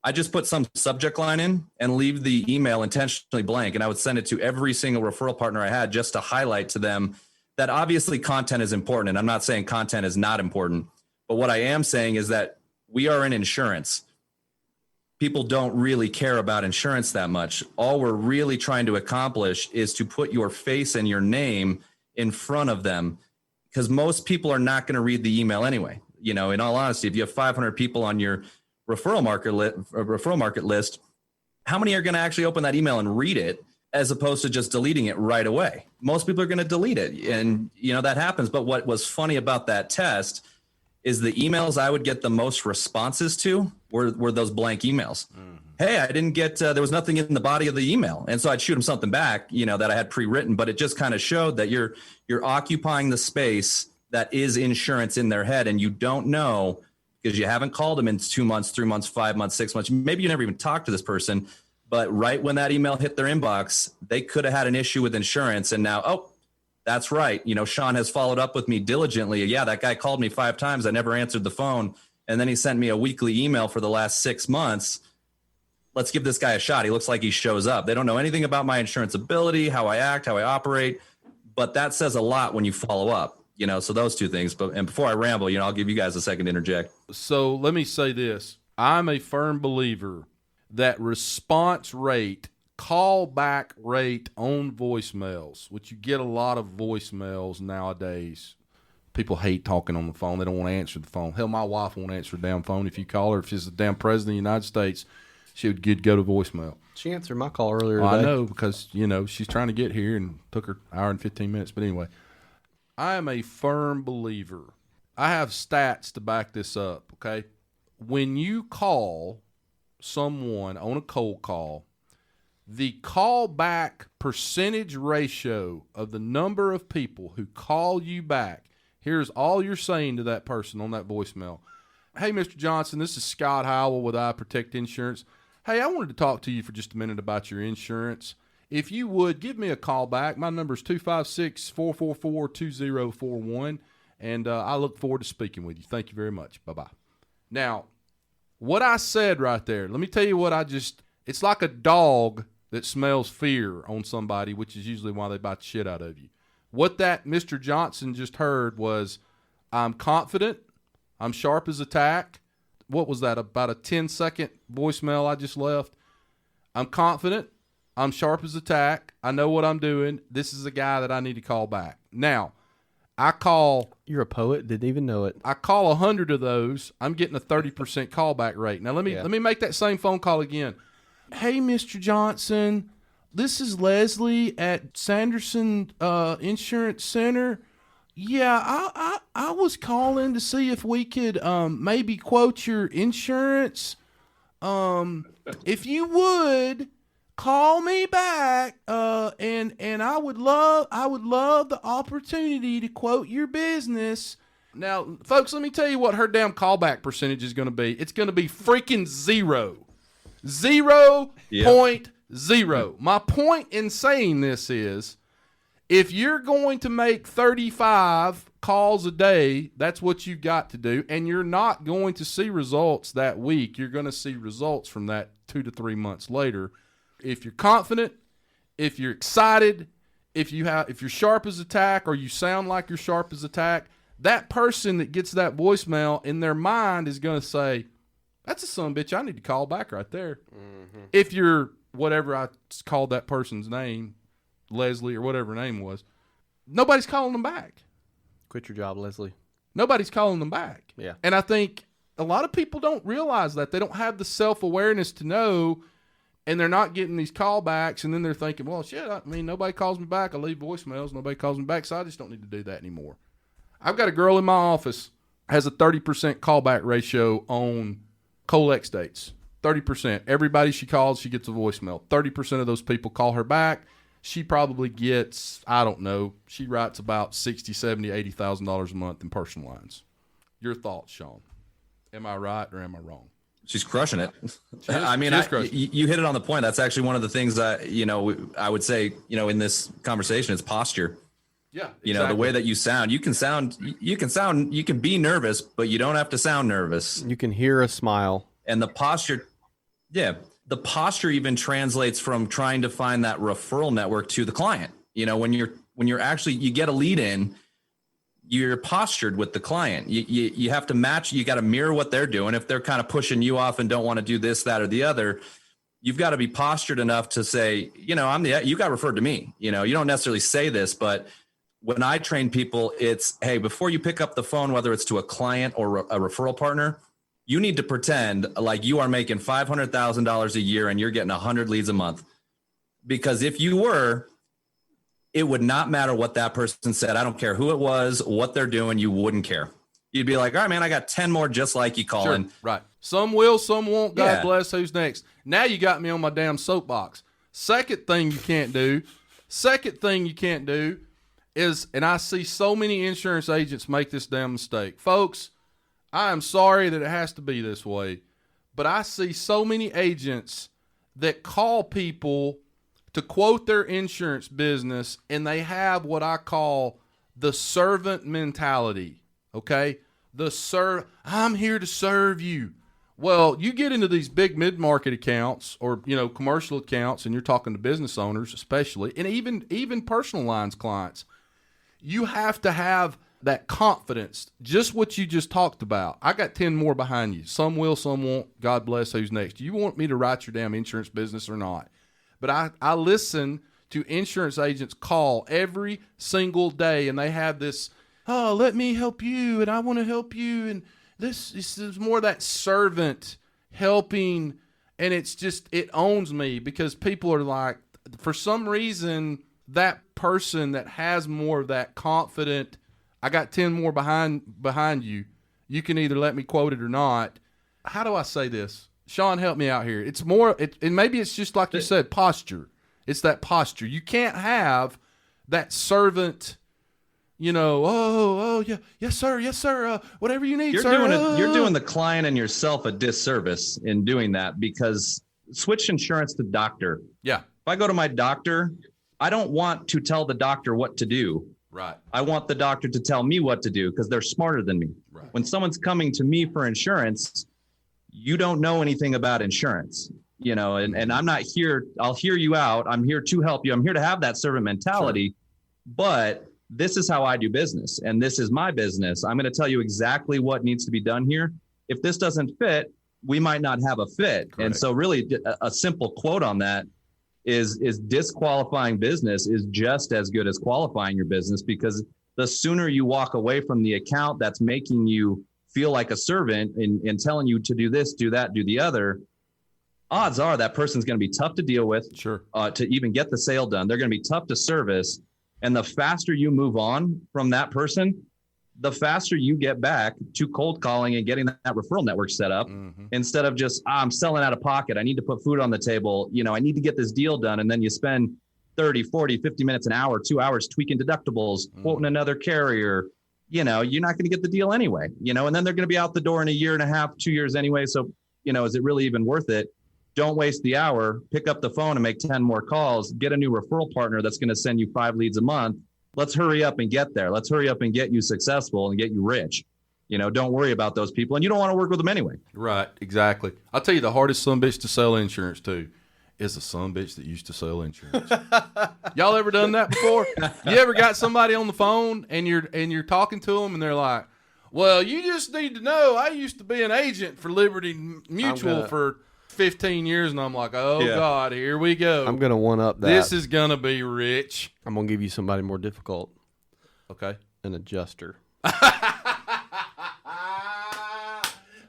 Speaker 4: I just put some subject line in and leave the email intentionally blank. And I would send it to every single referral partner I had, just to highlight to them that obviously content is important. And I'm not saying content is not important, but what I am saying is that we are in insurance. People don't really care about insurance that much. All we're really trying to accomplish is to put your face and your name in front of them, because most people are not going to read the email anyway. In all honesty, if you have 500 people on your referral market list, how many are going to actually open that email and read it, as opposed to just deleting it right away? Most people are going to delete it, and that happens. But what was funny about that test is the emails I would get the most responses to were those blank emails. Hey, I didn't get, there was nothing in the body of the email. And so I'd shoot them something back, that I had pre-written, but it just kind of showed that you're occupying the space that is insurance in their head. And you don't know because you haven't called them in 2 months, 3 months, 5 months, 6 months. Maybe you never even talked to this person, but right when that email hit their inbox, they could have had an issue with insurance. And now, oh, that's right. Sean has followed up with me diligently. Yeah, that guy called me 5 times. I never answered the phone. And then he sent me a weekly email for the last 6 months. Let's give this guy a shot. He looks like he shows up. They don't know anything about my insurance ability, how I act, how I operate. But that says a lot when you follow up, so those two things. And before I ramble, I'll give you guys a second to interject.
Speaker 2: So let me say this. I'm a firm believer that response rate, callback rate on voicemails, which you get a lot of voicemails nowadays. People hate talking on the phone. They don't want to answer the phone. Hell, my wife won't answer the damn phone. If you call her, if she's the damn president of the United States, she would go to voicemail.
Speaker 3: She answered my call earlier today.
Speaker 2: I know, because, she's trying to get here and took her hour and 15 minutes. But anyway, I am a firm believer. I have stats to back this up, okay? When you call someone on a cold call, the callback percentage ratio of the number of people who call you back, here's all you're saying to that person on that voicemail. Hey, Mr. Johnson, this is Scott Howell with I Protect Insurance. Hey, I wanted to talk to you for just a minute about your insurance. If you would, give me a call back. My number is 256-444-2041, and I look forward to speaking with you. Thank you very much. Bye-bye. Now, what I said right there, let me tell you what it's like a dog that smells fear on somebody, which is usually why they bite the shit out of you. What that Mr. Johnson just heard was, I'm confident, I'm sharp as a tack. What was that, about a 10-second voicemail I just left? I'm confident, I'm sharp as a tack, I know what I'm doing. This is a guy that I need to call back. Now,
Speaker 3: You're a poet, didn't even know it.
Speaker 2: I call 100 of those, I'm getting a 30% callback rate. Now, let me make that same phone call again. Hey, Mr. Johnson, this is Leslie at Sanderson Insurance Center. Yeah, I was calling to see if we could maybe quote your insurance. If you would call me back, and I would love the opportunity to quote your business. Now, folks, let me tell you what her damn callback percentage is going to be. It's going to be freaking 0.0. My point in saying this is, if you're going to make 35 calls a day, that's what you've got to do, and you're not going to see results that week. You're going to see results from that 2 to 3 months later. If you're confident, if you're excited, if you're sharp as a tack, or you sound like you're sharp as a tack, that person that gets that voicemail in their mind is going to say, that's a son of a bitch I need to call back right there. Mm-hmm. If you're whatever I called that person's name, Leslie or whatever her name was, nobody's calling them back.
Speaker 3: Quit your job, Leslie.
Speaker 2: Nobody's calling them back.
Speaker 3: Yeah.
Speaker 2: And I think a lot of people don't realize that. They don't have the self-awareness to know, and they're not getting these callbacks, and then they're thinking, well, shit, nobody calls me back. I leave voicemails. Nobody calls me back, so I just don't need to do that anymore. I've got a girl in my office has a 30% callback ratio on Colex dates. 30%. Everybody she calls, she gets a voicemail. 30% of those people call her back. She probably gets, I don't know, she writes about $60,000, $70,000, $80,000 a month in personal lines. Your thoughts, Sean? Am I right or am I wrong?
Speaker 4: She's crushing it.
Speaker 2: Crushing.
Speaker 4: You hit it on the point. That's actually one of the things that, I would say, in this conversation, it's posture.
Speaker 2: Yeah. Exactly.
Speaker 4: The way that you sound, you can be nervous, but you don't have to sound nervous.
Speaker 3: You can hear a smile.
Speaker 4: And the posture, the posture even translates from trying to find that referral network to the client. When you're actually, you get a lead in, you're postured with the client. You have to match, you got to mirror what they're doing. If they're kind of pushing you off and don't want to do this, that, or the other, you've got to be postured enough to say, you got referred to me. You don't necessarily say this, but when I train people, it's, hey, before you pick up the phone, whether it's to a client or a referral partner, you need to pretend like you are making $500,000 a year and you're getting 100 leads a month. Because if you were, it would not matter what that person said. I don't care who it was, what they're doing, you wouldn't care. you'd be like, all right, man, I got 10 more just like you, Colin.
Speaker 2: Sure. Right. Some will, some won't. God
Speaker 4: Yeah.
Speaker 2: bless. Who's next? Now you got me on my damn soapbox. Second thing you can't do is, and I see so many insurance agents make this damn mistake. Folks, I am sorry that it has to be this way, but I see so many agents that call people to quote their insurance business, and they have what I call the servant mentality, okay? I'm here to serve you. Well, you get into these big mid-market accounts or, commercial accounts, and you're talking to business owners especially, and even personal lines clients. You have to have that confidence, just what you just talked about. I got 10 more behind you. Some will, some won't. God bless. Who's next? You want me to write your damn insurance business or not? But I listen to insurance agents call every single day, and they have this, oh, let me help you, and I want to help you, and this is more that servant helping, and it owns me because people are like, for some reason, that person that has more of that confident, I got 10 more behind you, you can either let me quote it or not. How do I say this? Sean, help me out here. It's more, and maybe it's just like you said, posture. It's that posture. You can't have that servant, yeah, yes, sir, whatever you need, sir.
Speaker 4: You're doing the client and yourself a disservice in doing that, because switch insurance to doctor.
Speaker 2: Yeah.
Speaker 4: If I go to my doctor, I don't want to tell the doctor what to do.
Speaker 2: Right.
Speaker 4: I want the doctor to tell me what to do because they're smarter than me.
Speaker 2: Right.
Speaker 4: When someone's coming to me for insurance, you don't know anything about insurance, and I'm not here. I'll hear you out. I'm here to help you. I'm here to have that servant mentality, sure. But this is how I do business, and this is my business. I'm going to tell you exactly what needs to be done here. If this doesn't fit, we might not have a fit. Correct. And so really a simple quote on that is disqualifying business is just as good as qualifying your business, because the sooner you walk away from the account that's making you feel like a servant and telling you to do this, do that, do the other, odds are that person's going to be tough to deal with.
Speaker 2: Sure.
Speaker 4: To even get the sale done. They're going to be tough to service. And the faster you move on from that person, the faster you get back to cold calling and getting that referral network set up, instead of just, I'm selling out of pocket. I need to put food on the table. I need to get this deal done. And then you spend 30, 40, 50 minutes, an hour, 2 hours tweaking deductibles, quoting another carrier. You're not going to get the deal anyway, and then they're going to be out the door in a year and a half, 2 years anyway. So, is it really even worth it? Don't waste the hour, pick up the phone and make 10 more calls, get a new referral partner that's going to send you 5 leads a month. Let's hurry up and get there. Let's hurry up and get you successful and get you rich. Don't worry about those people, and you don't want to work with them anyway.
Speaker 2: Right. Exactly. I'll tell you, the hardest sumbitch to sell insurance to is a sumbitch that used to sell insurance. Y'all ever done that before? You ever got somebody on the phone and you're talking to them and they're like, well, you just need to know I used to be an agent for Liberty Mutual for 15 years, and I'm like, God, here we go.
Speaker 3: I'm going to one up that.
Speaker 2: This is going to be rich.
Speaker 3: I'm going to give you somebody more difficult.
Speaker 2: Okay.
Speaker 3: An adjuster.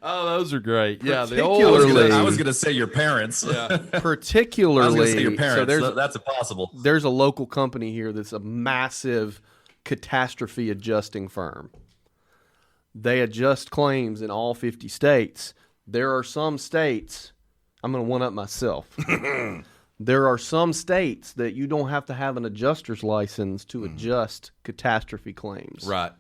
Speaker 2: Oh, those are great. Yeah,
Speaker 3: the
Speaker 4: I was going to say your parents.
Speaker 2: Yeah.
Speaker 3: Particularly,
Speaker 4: I was going to say your parents.
Speaker 3: So
Speaker 4: that's impossible.
Speaker 3: There's a local company here that's a massive catastrophe adjusting firm. They adjust claims in all 50 states. There are some states, I'm going to one up myself. There are some states that you don't have to have an adjuster's license to adjust catastrophe claims.
Speaker 2: Right.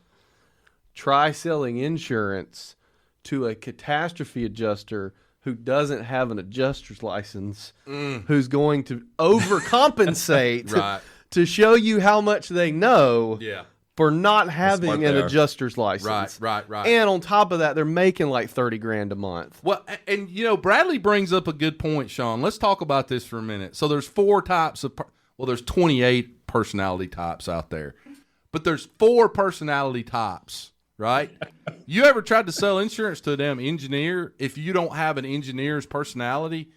Speaker 3: Try selling insurance to a catastrophe adjuster who doesn't have an adjuster's license, who's going to overcompensate
Speaker 2: right.
Speaker 3: to show you how much they know for not having an adjuster's license.
Speaker 2: Right.
Speaker 3: And on top of that, they're making like $30,000 a month.
Speaker 2: Well, and Bradley brings up a good point, Sean. Let's talk about this for a minute. So there's 4 types of, there's 28 personality types out there, but there's 4 personality types. Right? You ever tried to sell insurance to a damn engineer if you don't have an engineer's personality?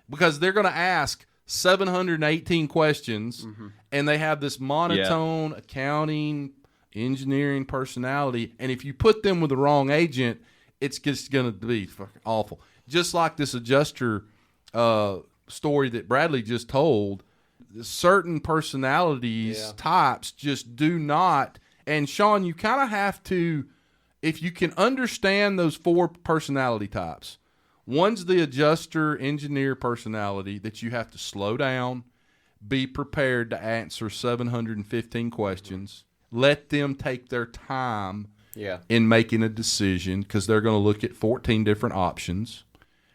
Speaker 2: Because they're going to ask 718 questions, and they have this monotone accounting, engineering personality. And if you put them with the wrong agent, it's just going to be fucking awful. Just like this adjuster story that Bradley just told, certain personalities types just do not. And Sean, you kind of have to if you can understand those 4 personality types, one's the adjuster, engineer personality that you have to slow down, be prepared to answer 715 questions, let them take their time in making a decision because they're going to look at 14 different options.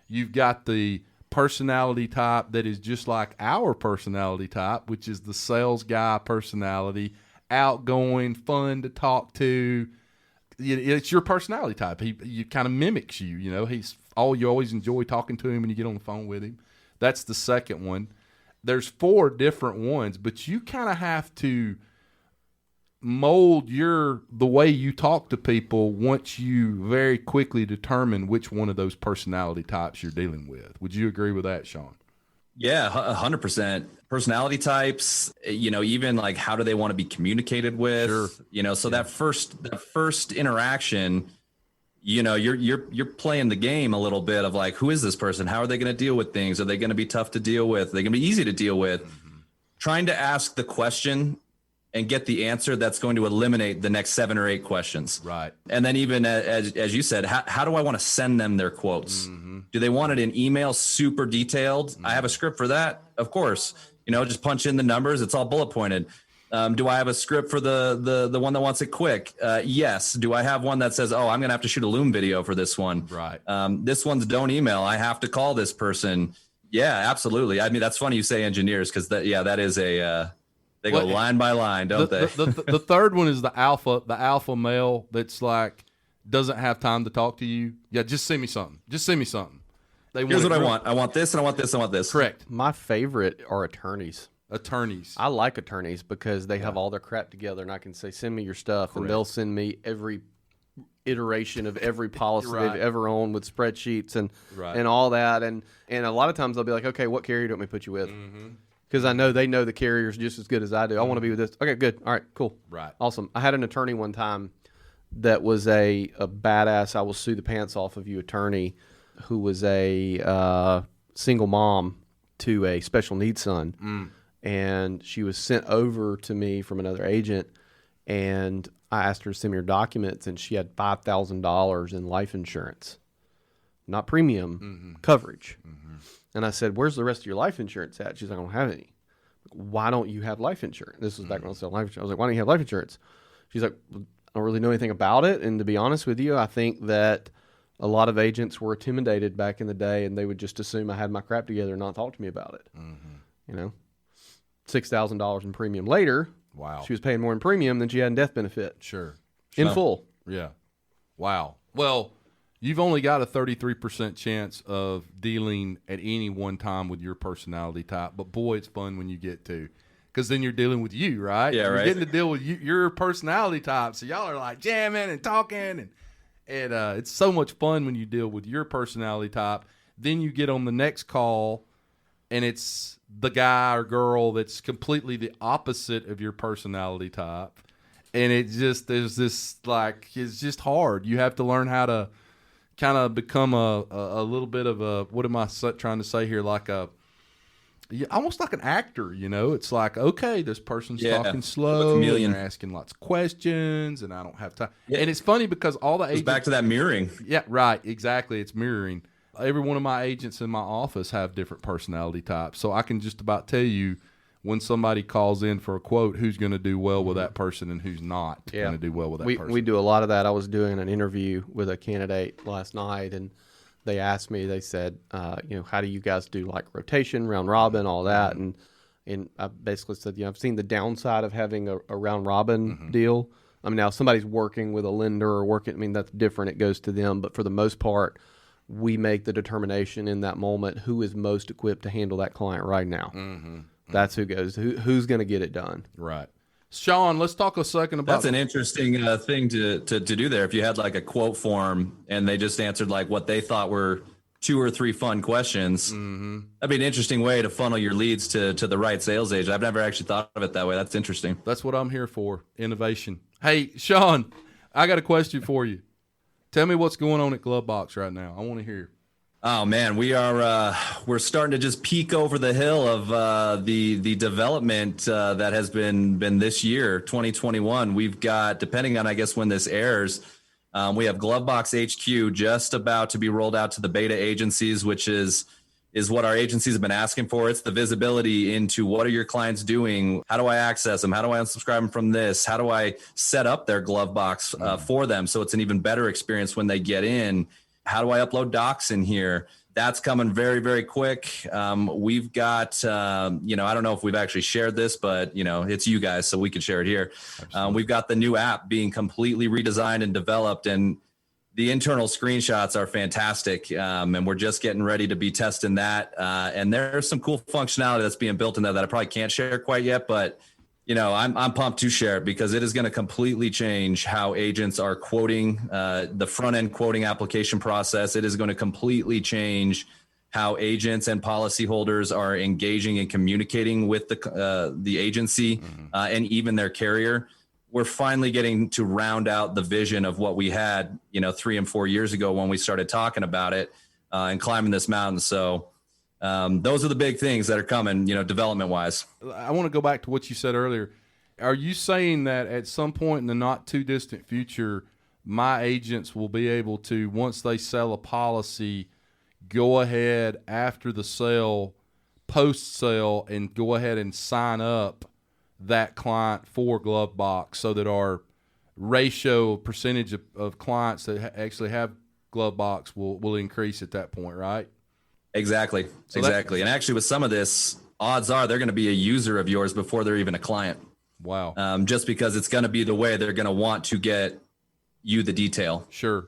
Speaker 2: You've got the personality type that is just like our personality type, which is the sales guy personality, outgoing, fun to talk to. It's your personality type. He kind of mimics you. You know, you always enjoy talking to him when you get on the phone with him. That's the second one. There's 4 different ones, but you kind of have to mold the way you talk to people once you very quickly determine which one of those personality types you're dealing with. Would you agree with that, Sean?
Speaker 4: Yeah, 100%. Personality types, you know, even like how do they want to be communicated with?
Speaker 2: Sure.
Speaker 4: You know, so that first interaction, you know, you're playing the game a little bit of like, who is this person? How are they going to deal with things? Are they going to be tough to deal with? Are they going to be easy to deal with? Mm-hmm. Trying to ask the question and get the answer that's going to eliminate the next 7 or 8 questions.
Speaker 2: Right.
Speaker 4: And then even as you said, how do I want to send them their quotes? Mm-hmm. Do they want it in email, super detailed? Mm-hmm. I have a script for that. Of course, you know, just punch in the numbers. It's all bullet pointed. Do I have a script for the one that wants it quick? Yes. Do I have one that says, oh, I'm going to have to shoot a Loom video for this one?
Speaker 2: Right.
Speaker 4: This one's don't email. I have to call this person. Yeah, absolutely. I mean, that's funny you say engineers because that is they go line by line, don't they?
Speaker 2: The third one is the alpha male that's like doesn't have time to talk to you. Yeah, just send me something.
Speaker 4: Here's what I want. I want this and I want this and I want this.
Speaker 2: Correct.
Speaker 3: My favorite are attorneys.
Speaker 2: I
Speaker 3: like attorneys because they have all their crap together, and I can say, send me your stuff, and they'll send me every iteration of every policy they've ever owned with spreadsheets and all that. And a lot of times they'll be like, okay, what carrier do you want me to put you with? Because I know they know the carriers just as good as I do. I want to be with this. Okay, good. All right, cool.
Speaker 2: Right.
Speaker 3: Awesome. I had an attorney one time that was a badass, I will sue the pants off of you attorney who was a single mom to a special needs son. And she was sent over to me from another agent, and I asked her to send me her documents, and she had $5,000 in life insurance, not premium, coverage. And I said, where's the rest of your life insurance at? She's like, I don't have any. Why don't you have life insurance? This was back when I was selling life insurance. I was like, why don't you have life insurance? She's like, I don't really know anything about it. And to be honest with you, I think that a lot of agents were intimidated back in the day, and they would just assume I had my crap together and not talk to me about it. You know? $6,000 in premium later.
Speaker 2: Wow.
Speaker 3: She was paying more in premium than she had in death benefit.
Speaker 2: Sure.
Speaker 3: In full.
Speaker 2: Yeah. Wow. Well, you've only got a 33% chance of dealing at any one time with your personality type, but boy, it's fun when you get to, because then you're dealing with you, right?
Speaker 4: Yeah,
Speaker 2: you're getting to deal with your personality type, so y'all are like jamming and talking, and it's so much fun when you deal with your personality type. Then you get on the next call, and it's the guy or girl that's completely the opposite of your personality type. And it's just it's hard. You have to learn how to kind of become a little bit of a, what am I trying to say here? Like almost like an actor, you know? It's like, okay, this person's talking slow, and they're asking lots of questions, and I don't have time. Yeah. And it's funny because all the agents...
Speaker 4: back to that mirroring.
Speaker 2: Yeah, right, exactly. It's mirroring. Every one of my agents in my office have different personality types. So I can just about tell you when somebody calls in for a quote, who's going to do well with that person and who's not going to do well with that person.
Speaker 3: We do a lot of that. I was doing an interview with a candidate last night, and they asked me, they said, how do you guys do like rotation, round robin, all that? And I basically said, I've seen the downside of having a round robin deal. I mean, now if somebody's working with a lender or that's different. It goes to them. But for the most part, we make the determination in that moment who is most equipped to handle that client right now. That's who goes. Who's going to get it done?
Speaker 2: Right. Sean, let's talk a second about...
Speaker 4: That's an interesting thing to do there. If you had like a quote form and they just answered like what they thought were 2 or 3 fun questions, that'd be an interesting way to funnel your leads to the right sales agent. I've never actually thought of it that way. That's interesting.
Speaker 2: That's what I'm here for, innovation. Hey, Sean, I got a question for you. Tell me what's going on at GloveBox right now. I want to hear.
Speaker 4: Oh man, we're starting to just peek over the hill of the development that has been this year, 2021. We've got, depending on I guess when this airs, We have GloveBox HQ just about to be rolled out to the beta agencies, which is what our agencies have been asking for. It's the visibility into what are your clients doing? How do I access them? How do I unsubscribe them from this? How do I set up their GloveBox for them so it's an even better experience when they get in? How do I upload docs in here? That's coming very, very quick. We've got, I don't know if we've actually shared this, but, it's you guys, so we can share it here. We've got the new app being completely redesigned and developed, and the internal screenshots are fantastic. And we're just getting ready to be testing that. And there's some cool functionality that's being built in there that I probably can't share quite yet, but I'm pumped to share it because it is going to completely change how agents are quoting, the front end quoting application process. It is going to completely change how agents and policyholders are engaging and communicating with the agency and even their carrier. We're finally getting to round out the vision of what we had, 3 and 4 years ago when we started talking about it and climbing this mountain. So those are the big things that are coming, development wise.
Speaker 2: I want to go back to what you said earlier. Are you saying that at some point in the not too distant future, my agents will be able to, once they sell a policy, go ahead after the sale, post sale, and go ahead and sign up that client for GloveBox so that our ratio percentage of clients that actually have GloveBox will increase at that point, right?
Speaker 4: Exactly. Exactly. And actually with some of this, odds are they're going to be a user of yours before they're even a client.
Speaker 2: Wow.
Speaker 4: Just because it's going to be the way they're going to want to get you the detail.
Speaker 2: Sure.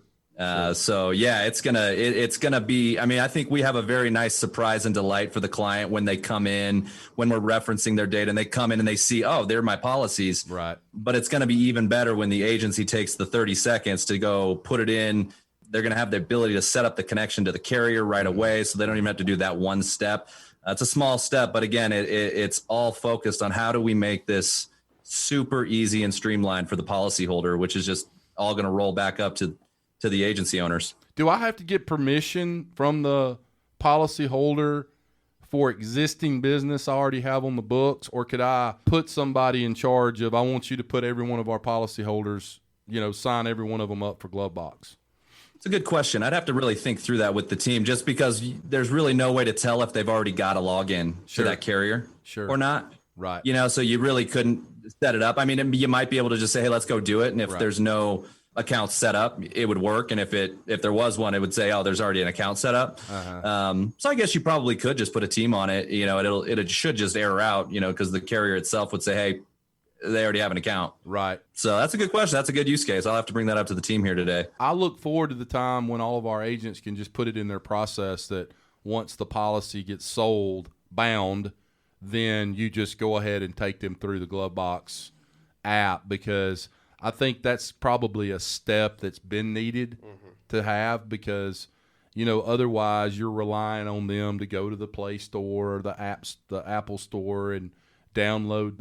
Speaker 4: So yeah, it's going to be, I think we have a very nice surprise and delight for the client when they come in, when we're referencing their data and they come in and they see, oh, they're my policies.
Speaker 2: Right.
Speaker 4: But it's going to be even better when the agency takes the 30 seconds to go put it in. They're going to have the ability to set up the connection to the carrier right away. So they don't even have to do that one step. It's a small step, but again, it's all focused on how do we make this super easy and streamlined for the policyholder, which is just all going to roll back up to the agency owners.
Speaker 2: Do I have to get permission from the policyholder for existing business I already have on the books, or could I put somebody in charge of, I want you to put every one of our policyholders, sign every one of them up for GloveBox?
Speaker 4: It's a good question. I'd have to really think through that with the team, just because there's really no way to tell if they've already got a login to that carrier or not.
Speaker 2: Right.
Speaker 4: So you really couldn't set it up. You might be able to just say, hey, let's go do it. And if there's no account set up, it would work. And if there was one, it would say, oh, there's already an account set up. So I guess you probably could just put a team on it. It should just error out, because the carrier itself would say, hey, they already have an account.
Speaker 2: Right.
Speaker 4: So that's a good question. That's a good use case. I'll have to bring that up to the team here today.
Speaker 2: I look forward to the time when all of our agents can just put it in their process that once the policy gets sold, bound, then you just go ahead and take them through the GloveBox app, because I think that's probably a step that's been needed to have, because, otherwise you're relying on them to go to the Play Store or the Apple Store and download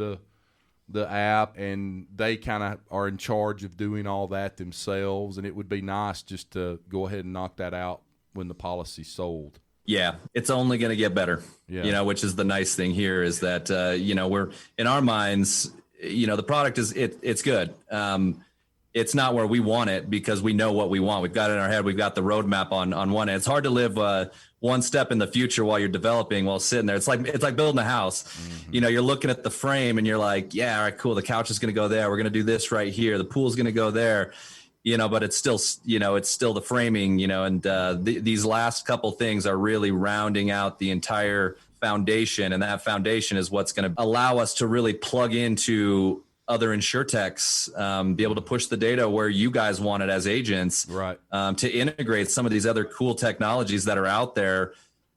Speaker 2: the app, and they kind of are in charge of doing all that themselves. And it would be nice just to go ahead and knock that out when the policy's sold.
Speaker 4: Yeah, it's only going to get better, which is the nice thing here is that, we're in our minds, the product it's good. It's not where we want it because we know what we want. We've got it in our head. We've got the roadmap on one end. It's hard to live one step in the future while you're developing, while sitting there. It's like building a house. You're looking at the frame and you're like, yeah, all right, cool. The couch is going to go there. We're going to do this right here. The pool's going to go there. But it's still, it's still the framing, and these last couple things are really rounding out the entire foundation. And that foundation is what's going to allow us to really plug into other insurtechs, be able to push the data where you guys want it as agents,
Speaker 2: right?
Speaker 4: To integrate some of these other cool technologies that are out there.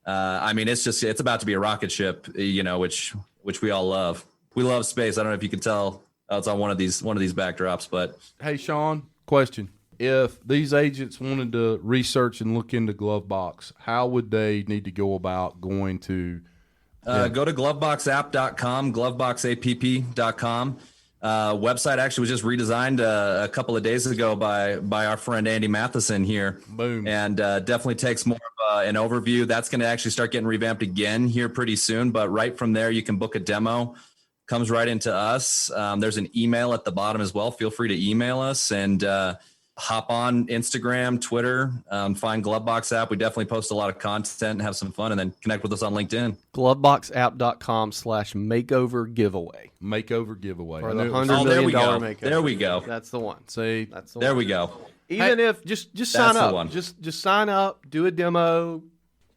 Speaker 4: It's about to be a rocket ship, which we all love. We love space. I don't know if you can tell it's on one of these backdrops, but
Speaker 2: hey, Sean, question. If these agents wanted to research and look into GloveBox, how would they need to go about going to?
Speaker 4: Go to GloveBoxApp.com, GloveBoxApp.com. Website actually was just redesigned a couple of days ago by our friend Andy Matheson here.
Speaker 2: Boom.
Speaker 4: And definitely takes more of an overview. That's going to actually start getting revamped again here pretty soon. But right from there, you can book a demo. Comes right into us. There's an email at the bottom as well. Feel free to email us. And hop on Instagram, Twitter, find GloveBox app. We definitely post a lot of content and have some fun, and then connect with us on LinkedIn.
Speaker 3: GloveBoxApp.com/makeover giveaway.
Speaker 2: Makeover giveaway.
Speaker 3: For the $100
Speaker 4: there
Speaker 3: million
Speaker 4: we go.
Speaker 3: makeover.
Speaker 4: There we go.
Speaker 3: That's the one.
Speaker 2: See,
Speaker 3: That's the
Speaker 4: There
Speaker 3: one.
Speaker 4: we go.
Speaker 3: Even if just sign
Speaker 4: the
Speaker 3: up.
Speaker 4: one.
Speaker 3: Just sign up, do a demo.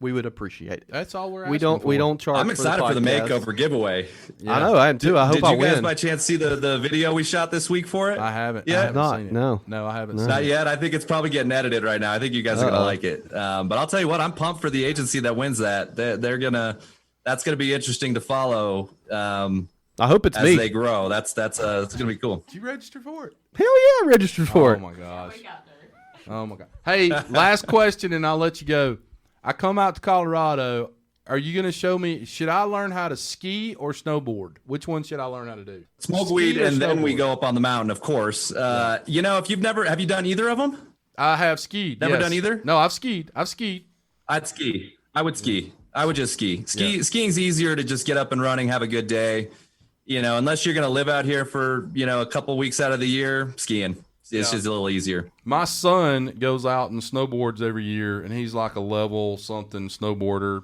Speaker 3: We would appreciate it.
Speaker 2: that's all we're asking
Speaker 3: We don't
Speaker 2: for.
Speaker 3: charge.
Speaker 4: I'm excited for the
Speaker 3: podcast.
Speaker 4: makeover giveaway.
Speaker 3: I know, I am too. I hope
Speaker 4: Did
Speaker 3: I
Speaker 4: you guys
Speaker 3: win.
Speaker 4: by chance see the video we shot this week for it?
Speaker 2: I haven't.
Speaker 4: Yeah.
Speaker 2: I haven't
Speaker 3: Not,
Speaker 2: seen it.
Speaker 3: no.
Speaker 2: No, I haven't seen
Speaker 4: Not
Speaker 2: it.
Speaker 4: yet. I think it's probably getting edited right now. I think you guys are gonna like it. But I'll tell you what, I'm pumped for the agency that wins that. That's gonna be interesting to follow.
Speaker 3: I hope it's
Speaker 4: As
Speaker 3: me.
Speaker 4: they grow. That's gonna be cool.
Speaker 2: Did you register for it?
Speaker 3: Hell yeah, I registered for
Speaker 2: Oh
Speaker 3: it.
Speaker 2: my gosh. Oh my god. Hey, last question, and I'll let you go. I come out to Colorado. Are you going to show me? Should I learn how to ski or snowboard? Which one should I learn how to do?
Speaker 4: Smoke
Speaker 2: Ski
Speaker 4: weed
Speaker 2: or
Speaker 4: and then we
Speaker 2: snowboard?
Speaker 4: go up on the mountain, of course. If you've have you done either of them?
Speaker 2: I have skied.
Speaker 4: Never
Speaker 2: yes.
Speaker 4: done either?
Speaker 2: No, I've skied. I've skied.
Speaker 4: I'd ski. I would ski. I would just ski. Skiing's easier to just get up and running, have a good day. Unless you're going to live out here for, a couple weeks out of the year, skiing. It's just a little easier.
Speaker 2: My son goes out and snowboards every year, and he's like a level something snowboarder,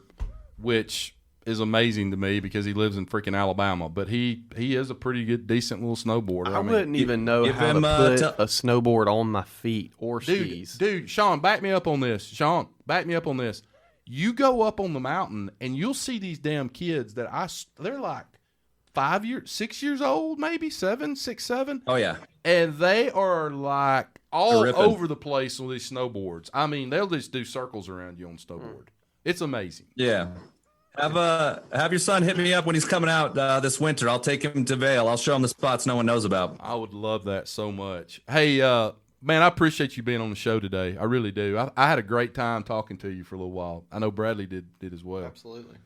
Speaker 2: which is amazing to me because he lives in freaking Alabama. But he is a pretty good, decent little snowboarder.
Speaker 3: I wouldn't even know
Speaker 4: give
Speaker 3: how
Speaker 4: him,
Speaker 3: to put a snowboard on my feet or skis.
Speaker 2: Dude, Sean, back me up on this. Sean, back me up on this. You go up on the mountain and you'll see these damn kids they're like 6 years old, maybe 7, 6, 7.
Speaker 4: Oh, yeah.
Speaker 2: And they are like all
Speaker 4: They're ripping.
Speaker 2: over the place on these snowboards. I mean, they'll just do circles around you on snowboard. It's amazing.
Speaker 4: Yeah. Have your son hit me up when he's coming out this winter. I'll take him to Vail. I'll show him the spots no one knows about.
Speaker 2: I would love that so much. Hey, man, I appreciate you being on the show today. I really do. I had a great time talking to you for a little while. I know Bradley did as well.
Speaker 3: Absolutely.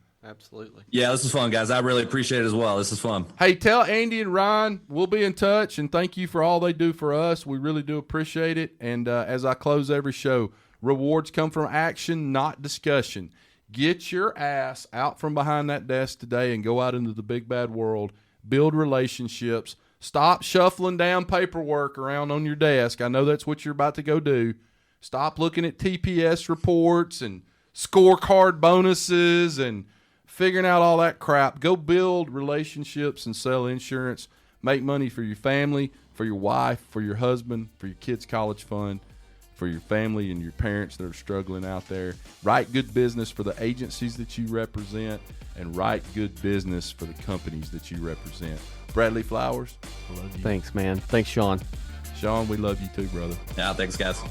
Speaker 4: Yeah, this was fun, guys. I really appreciate it as well. This is fun.
Speaker 2: Hey, tell Andy and Ryan we'll be in touch, and thank you for all they do for us. We really do appreciate it. And as I close every show, rewards come from action, not discussion. Get your ass out from behind that desk today and go out into the big bad world. Build relationships. Stop shuffling down paperwork around on your desk. I know that's what you're about to go do. Stop looking at TPS reports and scorecard bonuses and figuring out all that crap. Go build relationships and sell insurance. Make money for your family, for your wife, for your husband, for your kids' college fund, for your family and your parents that are struggling out there. Write good business for the agencies that you represent, and write good business for the companies that you represent. Bradley Flowers, I love you.
Speaker 3: Thanks, man. Thanks, Sean.
Speaker 2: Sean, we love you too, brother.
Speaker 4: Yeah, thanks, guys.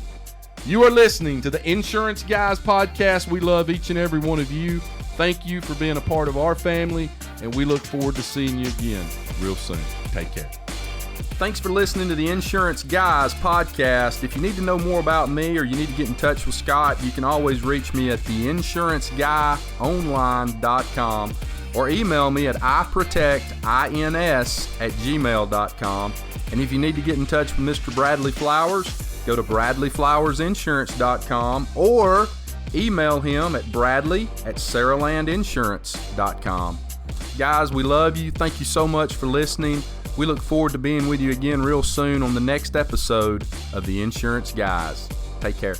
Speaker 2: You are listening to the Insurance Guys podcast. We love each and every one of you. Thank you for being a part of our family, and we look forward to seeing you again real soon. Take care. Thanks for listening to the Insurance Guys podcast. If you need to know more about me or you need to get in touch with Scott, you can always reach me at theinsuranceguyonline.com or email me at iprotectins@gmail.com. And if you need to get in touch with Mr. Bradley Flowers, go to bradleyflowersinsurance.com or email him at bradley@saralandinsurance.com. Guys, we love you. Thank you so much for listening. We look forward to being with you again real soon on the next episode of The Insurance Guys. Take care.